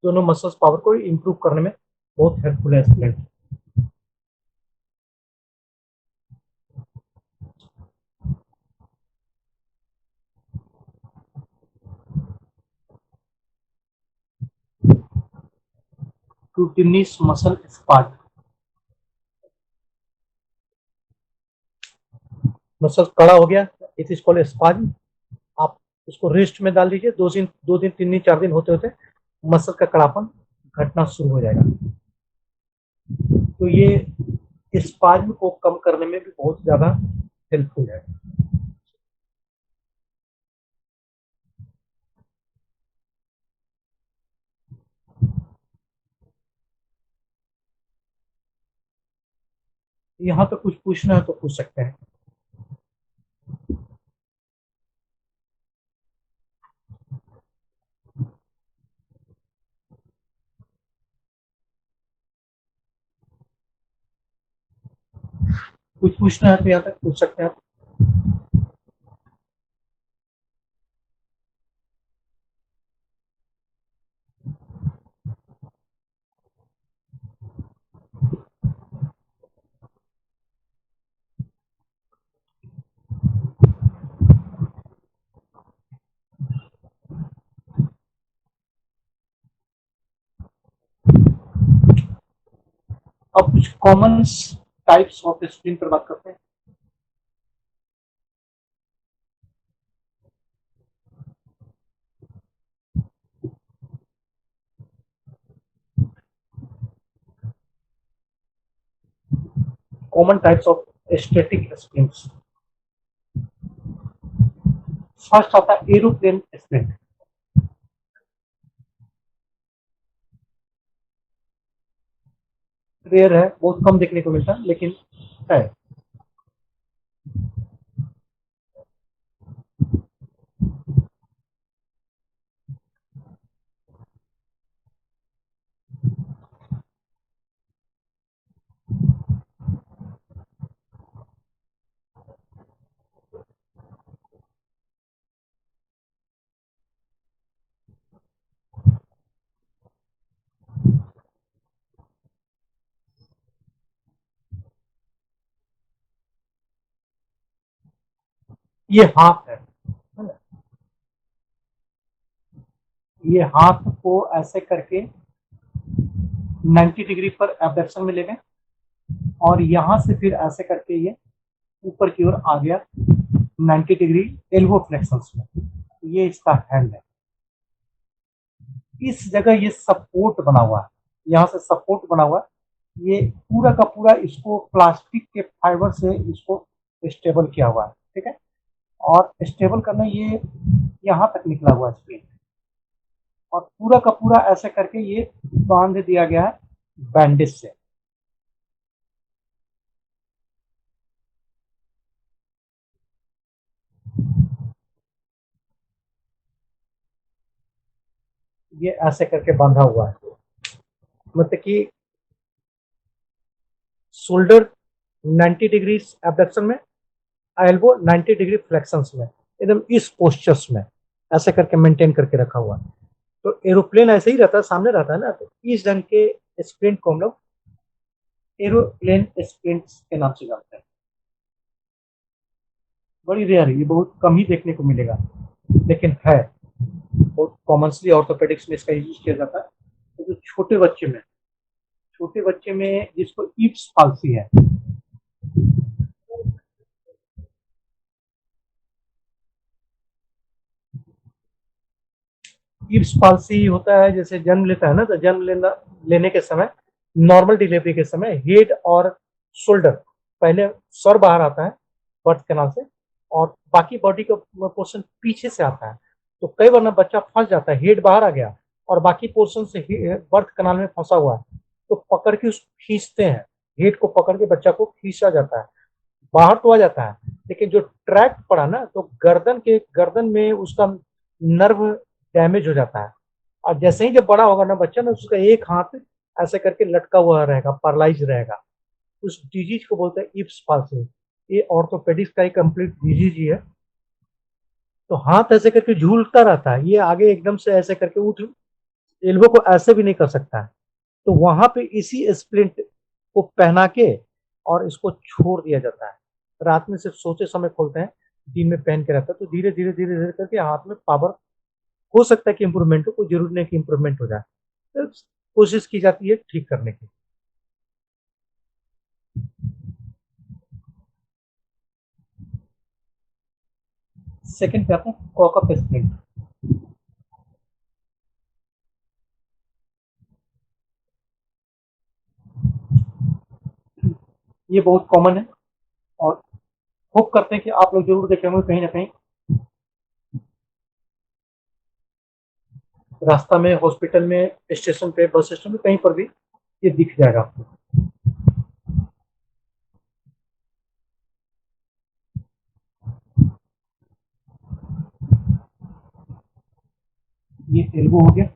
दोनों मसल्स पावर को इंप्रूव करने में बहुत हेल्पफुल है स्प्लिंट। टू टिनिस मसल स्पार्ट, मसल कड़ा हो गया, इट इज कॉल्ड स्पाज्म। आप उसको रेस्ट में डाल दीजिए, 2 दिन 3 दिन 4 दिन होते होते मसल का कड़ापन घटना शुरू हो जाएगा। तो ये स्पाज्म को कम करने में भी बहुत ज्यादा हेल्पफुल है। यहाँ पे कुछ पूछना है तो पूछ सकते हैं। कुछ पूछना है तो यहाँ तक पूछ सकते हैं आप। अब कुछ कॉमन टाइप्स ऑफ स्प्लिन पर बात करते हैं। Common types of static splint, first आता है एरोप्लेन स्प्लिन। रेयर है, बहुत कम देखने को मिलता है लेकिन है। ये हाथ है ना? ये हाथ को ऐसे करके 90 डिग्री पर एबडक्शन में ले गए और यहां से फिर ऐसे करके ये ऊपर की ओर आ गया 90 डिग्री एल्बो फ्लेक्शंस में। ये इसका हैंड है। इस जगह ये सपोर्ट बना हुआ है, यहाँ से सपोर्ट बना हुआ है। ये पूरा का पूरा इसको प्लास्टिक के फाइबर से इसको स्टेबल किया हुआ है, ठीक है। और स्टेबल करना ये यहाँ तक निकला हुआ है स्प्रिंग, और पूरा का पूरा ऐसे करके ये बांध दिया गया है बैंडेज से। ये ऐसे करके बांधा हुआ है, मतलब कि शोल्डर 90 डिग्री एबडक्शन में, एल्बो 90 डिग्री फ्लेक्शंस में, एकदम इस पोस्चर्स में ऐसे करके मेंटेन करके रखा हुआ है। तो एरोप्लेन ऐसे ही रहता है, सामने रहता है ना, तो इस ढंग के स्प्रिंट को हम लोग एरोप्लेन स्प्रिंट के नाम से जानते हैं। बड़ी रेयर है, ये बहुत कम ही देखने को मिलेगा, लेकिन है बहुत कॉमनली ऑर्थोपेडिक्स में इसका यूज किया जाता है। तो जो छोटे बच्चे में जिसको इप्स पाल्सी है, इप्स पाल्सी होता है, जैसे जन्म लेता है ना, तो लेने के समय, नॉर्मल डिलीवरी के समय हेड और शोल्डर, पहले सर बाहर आता है बर्थ कैनाल से, और बाकी बॉडी का पोर्शन पीछे से आता है। तो कई बार ना बच्चा फंस जाता है, हेड बाहर आ गया और बाकी पोर्शन से बर्थ कैनाल में फंसा हुआ है, तो पकड़ के उसको खींचते हैं, हेड को पकड़ के बच्चा को खींचा जाता है, बाहर तो आ जाता है, लेकिन जो ट्रैक पड़ा ना, तो गर्दन में उसका नर्व डैमेज हो जाता है। और जैसे ही जब बड़ा होगा ना बच्चा ना, उसका एक हाथ ऐसे करके लटका हुआ रहेगा, पैरालाइज रहेगा। उस डिजीज को बोलते हैं इप्स पाल्सी। ये ऑर्थोपेडिक्स का एक कंप्लीट डिजीज ही है। तो हाथ ऐसे करके झूलता रहता है, ये आगे एकदम से ऐसे करके उठ, एल्बो को ऐसे भी नहीं कर सकता है। तो वहां पे इसी स्प्लिंट को पहना के और इसको छोड़ दिया जाता है। रात में सिर्फ सोते समय खोलते हैं, दिन में पहन के रहता है। तो धीरे धीरे धीरे धीरे करके हाथ में पावर हो सकता है कि इंप्रूवमेंट हो, कोई जरूरी नहीं कि इंप्रूवमेंट हो जाए। तो कोशिश की जाती है ठीक करने की। सेकंड पे आते हैं कॉकअप स्प्लिंट। ये बहुत कॉमन है और होप करते हैं कि आप लोग जरूर देखे होंगे कहीं ना कहीं, रास्ता में, हॉस्पिटल में, स्टेशन पे, बस स्टेशन में, कहीं पर भी ये दिख जाएगा आपको। ये तेलुगु हो गया,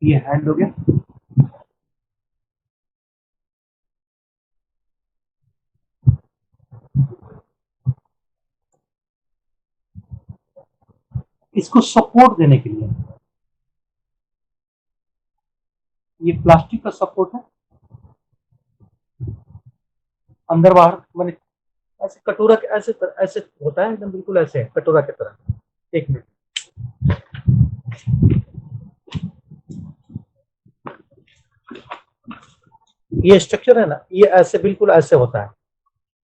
ये हैंड हो गया, इसको सपोर्ट देने के लिए ये प्लास्टिक का सपोर्ट है, अंदर बाहर मैंने ऐसे कटोरा के ऐसे ऐसे होता है, एकदम बिल्कुल ऐसे कटोरा की तरह। एक मिनट, ये स्ट्रक्चर है ना, ये ऐसे बिल्कुल ऐसे होता है।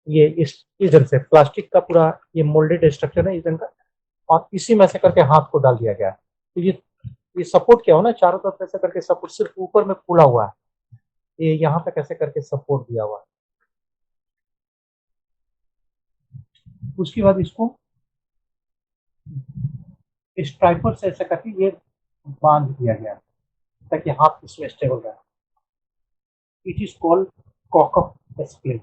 ये इस ढंग से प्लास्टिक का पूरा ये मोल्डेड स्ट्रक्चर है इस ढंग का, और इसी में से करके हाथ को डाल दिया गया है। तो ये सपोर्ट क्या हो ना, चारों तरफ ऐसे करके सपोर्ट, सिर्फ ऊपर में फूला हुआ है, ये यहाँ तक ऐसे करके सपोर्ट दिया हुआ है। उसके बाद इसको स्ट्राइपर से ऐसे करके ये बांध दिया गया है, ताकि हाथ इसमें स्टेबल रहे। It is called cock up splint.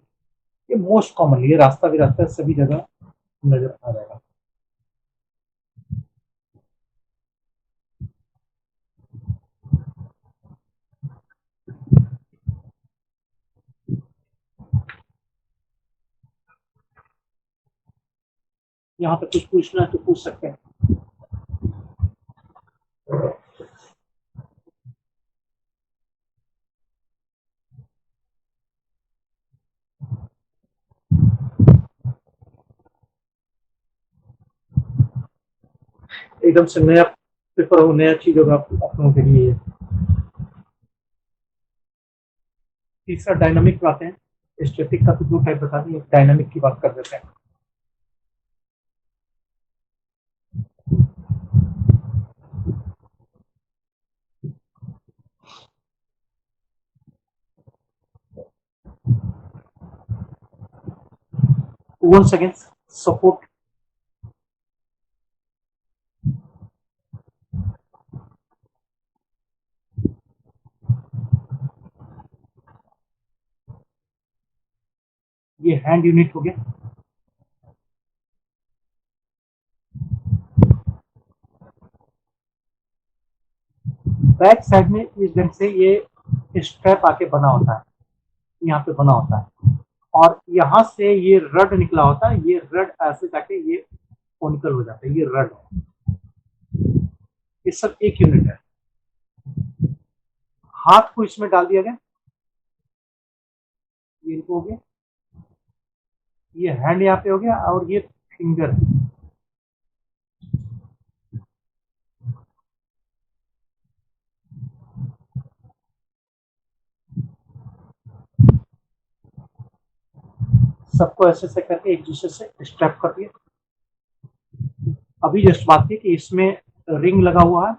ये मोस्ट कॉमनली, ये रास्ता भी रास्ता सभी जगह नजर आ जाएगा। यहाँ पे कुछ पूछना है तो पूछ सकते हैं। एकदम से नया पेपर हो, नया चीज होगा आप लोगों के लिए ये। तीसरा डायनामिक पे आते हैं। स्टैटिक का तो दो टाइप बता दिए, डायनामिक की बात कर देते हैं। once again support ये हैंड यूनिट हो गया। बैक साइड में इस ढंग से ये स्ट्रैप आके बना होता है, यहाँ पे बना होता है, और यहाँ से ये रड निकला होता है। ये रड ऐसे जाके ये कोनिकल हो जाता है, ये रड है। ये सब एक यूनिट है। हाथ को इसमें डाल दिया गया, ये इनको हो गया, ये हैंड यहाँ पे हो गया, और ये फिंगर। सबको ऐसे ऐसे करके एक दूसरे से स्ट्रैप कर दिया। अभी जस्ट बात की कि इसमें रिंग लगा हुआ है,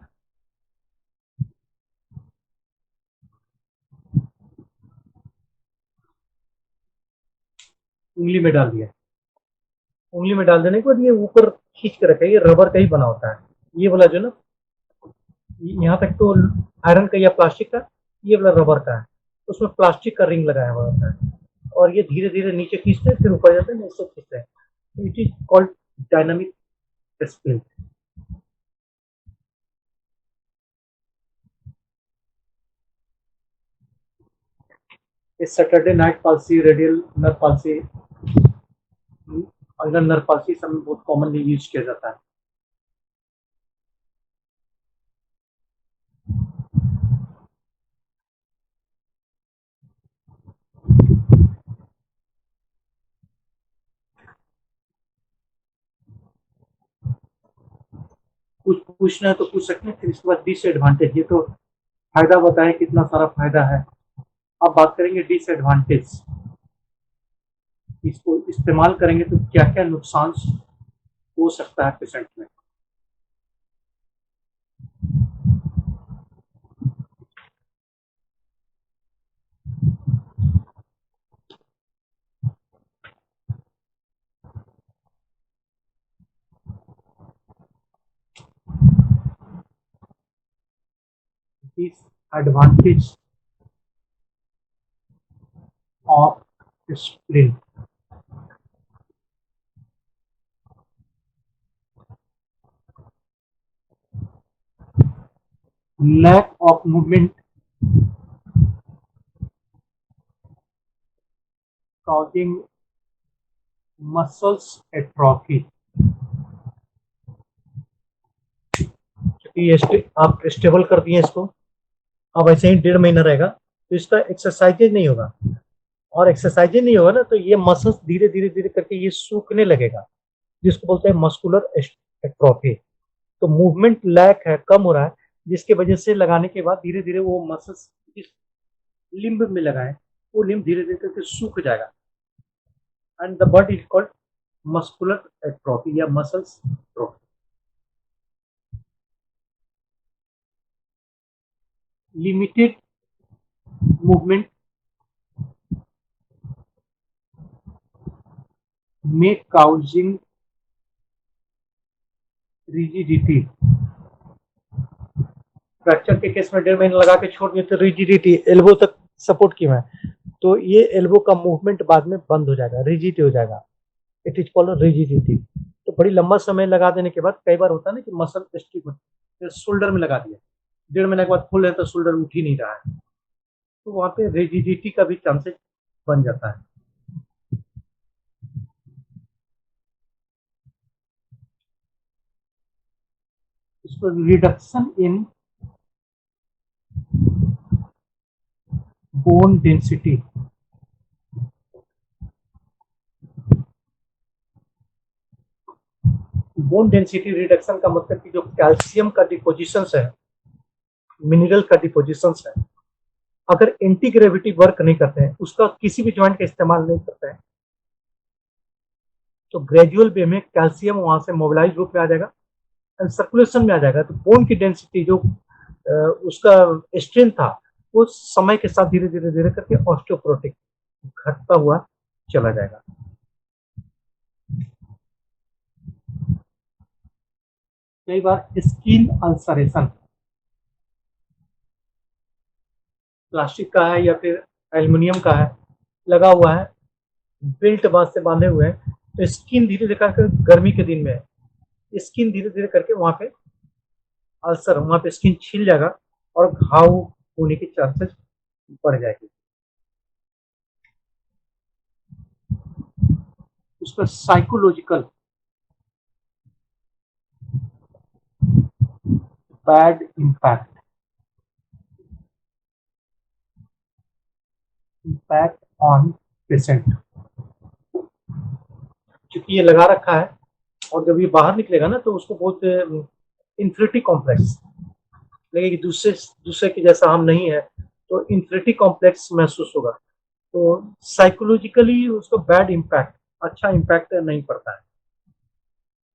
उंगली में डाल दिया। उंगली में डाल देने के बाद ये ऊपर खींच के रखा है, ये रबर का ही बना होता है। ये वाला जो ना, यहाँ तक तो आयरन का या प्लास्टिक का, ये वाला रबर का है, उसमें प्लास्टिक का रिंग लगाया हुआ होता है, और ये धीरे धीरे नीचे खींचते हैं, फिर ऊपर जाते हैं, इससे खींचते हैं। It is called dynamic spring. Saturday night palsy, radial nerve palsy, ulnar nerve palsy सब में बहुत कॉमनली यूज किया जाता है। कुछ पूछना है तो पूछ सकते हैं, फिर इसके बाद डिसएडवांटेज। ये तो फायदा बताएं, कितना सारा फायदा है। अब बात करेंगे डिसएडवांटेज। इसको इस्तेमाल करेंगे तो क्या क्या नुकसान हो सकता है पेशेंट में। Disadvantage of splint. Lack of movement causing muscles atrophy. आप स्टेबल कर दिए इसको, अब ऐसे ही 1.5 महीना रहेगा, तो इसका एक्सरसाइजेज नहीं होगा, और एक्सरसाइजेज नहीं होगा ना, तो ये मसल्स धीरे धीरे धीरे करके ये सूखने लगेगा, जिसको बोलते हैं मस्कुलर एट्रोफी। तो मूवमेंट लैक है, कम हो रहा है, जिसके वजह से लगाने के बाद धीरे धीरे वो मसल्स जिस लिम्ब में लगाए, वो लिम्ब धीरे धीरे करके सूख जाएगा, and the body is called muscular atrophy या मसल्स एट्रोफी। लिमिटेड मूवमेंट में काउजिंग रिजिडिटी। फ्रैक्चर के केस में 1.5 महीना लगा के छोड़ दिए तो रिजिडिटी, एल्बो तक सपोर्ट किया है, तो ये एल्बो का मूवमेंट बाद में बंद हो जाएगा, रिजिड हो जाएगा। It is called rigidity. तो बड़ी लंबा समय लगा देने के बाद कई बार होता है ना कि मसल स्टिक होता है, शोल्डर में लगा दिया, 1.5 महीने के बाद फुल है तो शोल्डर उठ ही नहीं रहा है, तो वहां पे रिजिडिटी का भी चांसेस बन जाता है। इसको reduction in bone density. Bone density reduction का मतलब कि जो कैल्शियम का डिपोजिशंस है, मिनरल का डिपोजिशंस है, अगर एंटी ग्रेविटी वर्क नहीं करते हैं, उसका किसी भी जॉइंट का इस्तेमाल नहीं करते हैं, तो ग्रेजुअल वे में कैल्शियम वहां से मोबिलाइज रूप में आ जाएगा एंड सर्कुलेशन में आ जाएगा। तो बोन की डेंसिटी जो उसका स्ट्रेंथ था, वो समय के साथ धीरे धीरे धीरे करके ऑस्टियोपोरोटिक घटता हुआ चला जाएगा। कई बार स्किन अल्सरेशन प्लास्टिक का है या फिर एल्युमिनियम का है, लगा हुआ है, बेल्ट बांध से बांधे हुए हैं, तो स्किन धीरे धीरे करके गर्मी के दिन में स्किन धीरे धीरे करके वहां पे अल्सर, वहां पे स्किन छिल जाएगा और घाव होने की चांसेस बढ़ जाएगी। उस पर psychological bad impact on patient, क्योंकि ये लगा रखा है और जब ये बाहर निकलेगा ना, तो उसको बहुत इंफिनिटी कॉम्प्लेक्स लगेगी, दूसरे के जैसा हम नहीं है, तो इंफिनिटी कॉम्प्लेक्स महसूस होगा। तो साइकोलॉजिकली उसको बैड इम्पैक्ट, अच्छा इम्पैक्ट नहीं पड़ता है।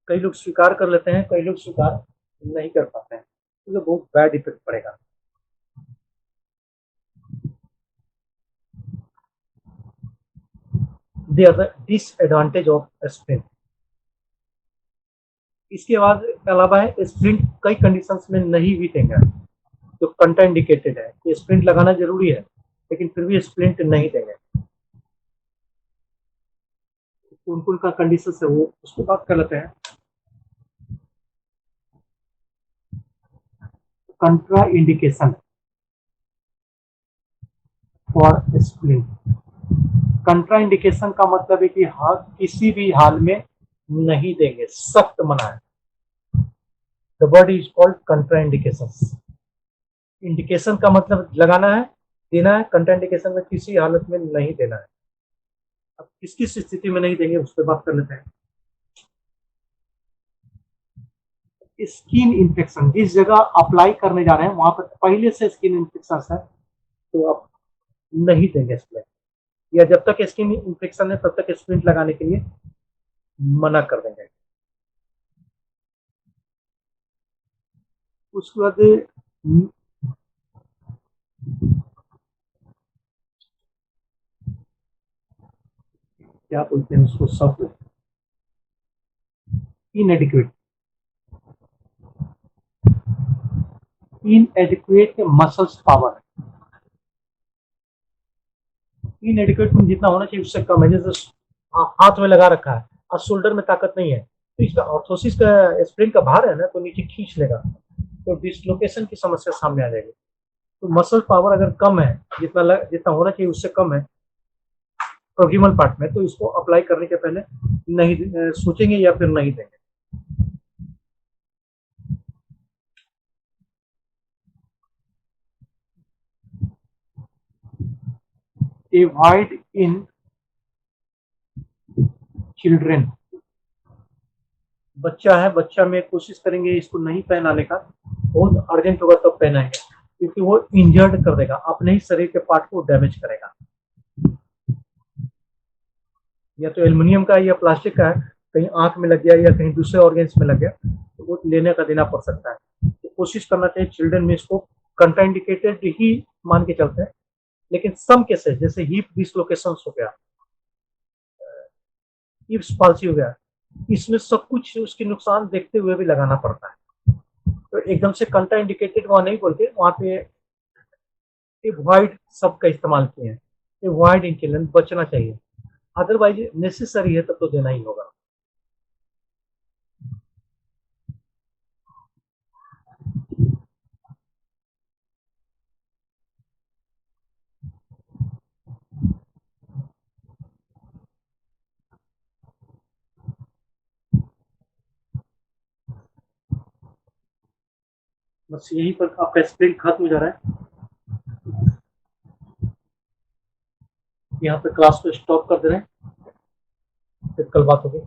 कई लोग स्वीकार कर लेते हैं, कई लोग स्वीकार नहीं कर पाते हैं, तो बहुत बैड इफेक्ट पड़ेगा। The other disadvantage of sprint, इसके बाद अलावा है स्प्रिंट कई कंडीशंस में नहीं भी देंगे, जो कंट्राइंडिकेटेड है कि स्प्रिंट लगाना जरूरी है, लेकिन फिर भी स्प्रिंट नहीं देंगे। कौन कौन का कंडीशन है वो उसको बात कर लेते हैं। Contraindication for splint, contraindication का मतलब है कि हाँ किसी भी हाल में नहीं देंगे, सख्त मना है। The word is called कंट्रा indication. Indication का मतलब लगाना है, देना है, कंट्रा इंडिकेशन में किसी हालत में नहीं देना है। अब किस किस स्थिति में नहीं देंगे उस पर बात कर लेते हैं। स्किन इन्फेक्शन, जिस जगह अप्लाई करने जा रहे हैं वहां पर पहले से स्किन इन्फेक्शन है, तो आप नहीं देंगे स्प्लिंट, या जब तक स्किन इन्फेक्शन है तब तक स्प्लिंट लगाने के लिए मना कर देंगे। उसके बाद क्या बोलते हैं उसको, शब्द इनएडिक्वेट, इनएडिक्वेट मसल्स पावर, इनएडिक्वेट जितना होना चाहिए उससे कम है। जैसे हाथ में लगा रखा है और शोल्डर में ताकत नहीं है, तो इसका ऑर्थोसिस का स्प्रिंग का भार है ना, तो नीचे खींच लेगा, तो डिसलोकेशन की समस्या सामने आ जाएगी। तो मसल पावर अगर कम है, जितना होना चाहिए उससे कम है प्रोक्सिमल पार्ट में, तो इसको अप्लाई करने के पहले नहीं सोचेंगे या फिर नहीं देंगे। अवॉइड इन चिल्ड्रेन, बच्चा है, बच्चा में कोशिश करेंगे इसको नहीं पहनाने का, बहुत अर्जेंट होगा तब पहनाएंगे, क्योंकि वो इंजर्ड कर देगा, अपने ही शरीर के पार्ट को डैमेज करेगा। या तो एल्युमिनियम का या प्लास्टिक का है, कहीं आंख में लग गया या कहीं दूसरे ऑर्गेन्स में लग गया, तो वो लेने का देना पड़ सकता है। तो कोशिश करना चाहिए चिल्ड्रन में इसको कंट्राइंडिकेटेड ही मान के चलते हैं, लेकिन सम केसेस जैसे हिप डिसलोकेशन हो गया, हिप्स पाल्सी हो गया, इसमें सब कुछ उसके नुकसान देखते हुए भी लगाना पड़ता है। तो एकदम से कंट्राइंडिकेटेड वहां नहीं बोलते, वहां पे अवॉइड शब्द का इस्तेमाल किए हैं, अवॉइड इन चिल्ड्रन, बचना चाहिए, अदरवाइज नेसेसरी है तब तो देना ही होगा। बस यहीं पर आपका स्प्रिंट खत्म हो जा रहा है। यहाँ पे क्लास को स्टॉप कर दे रहे हैं, फिर कल बात होगी।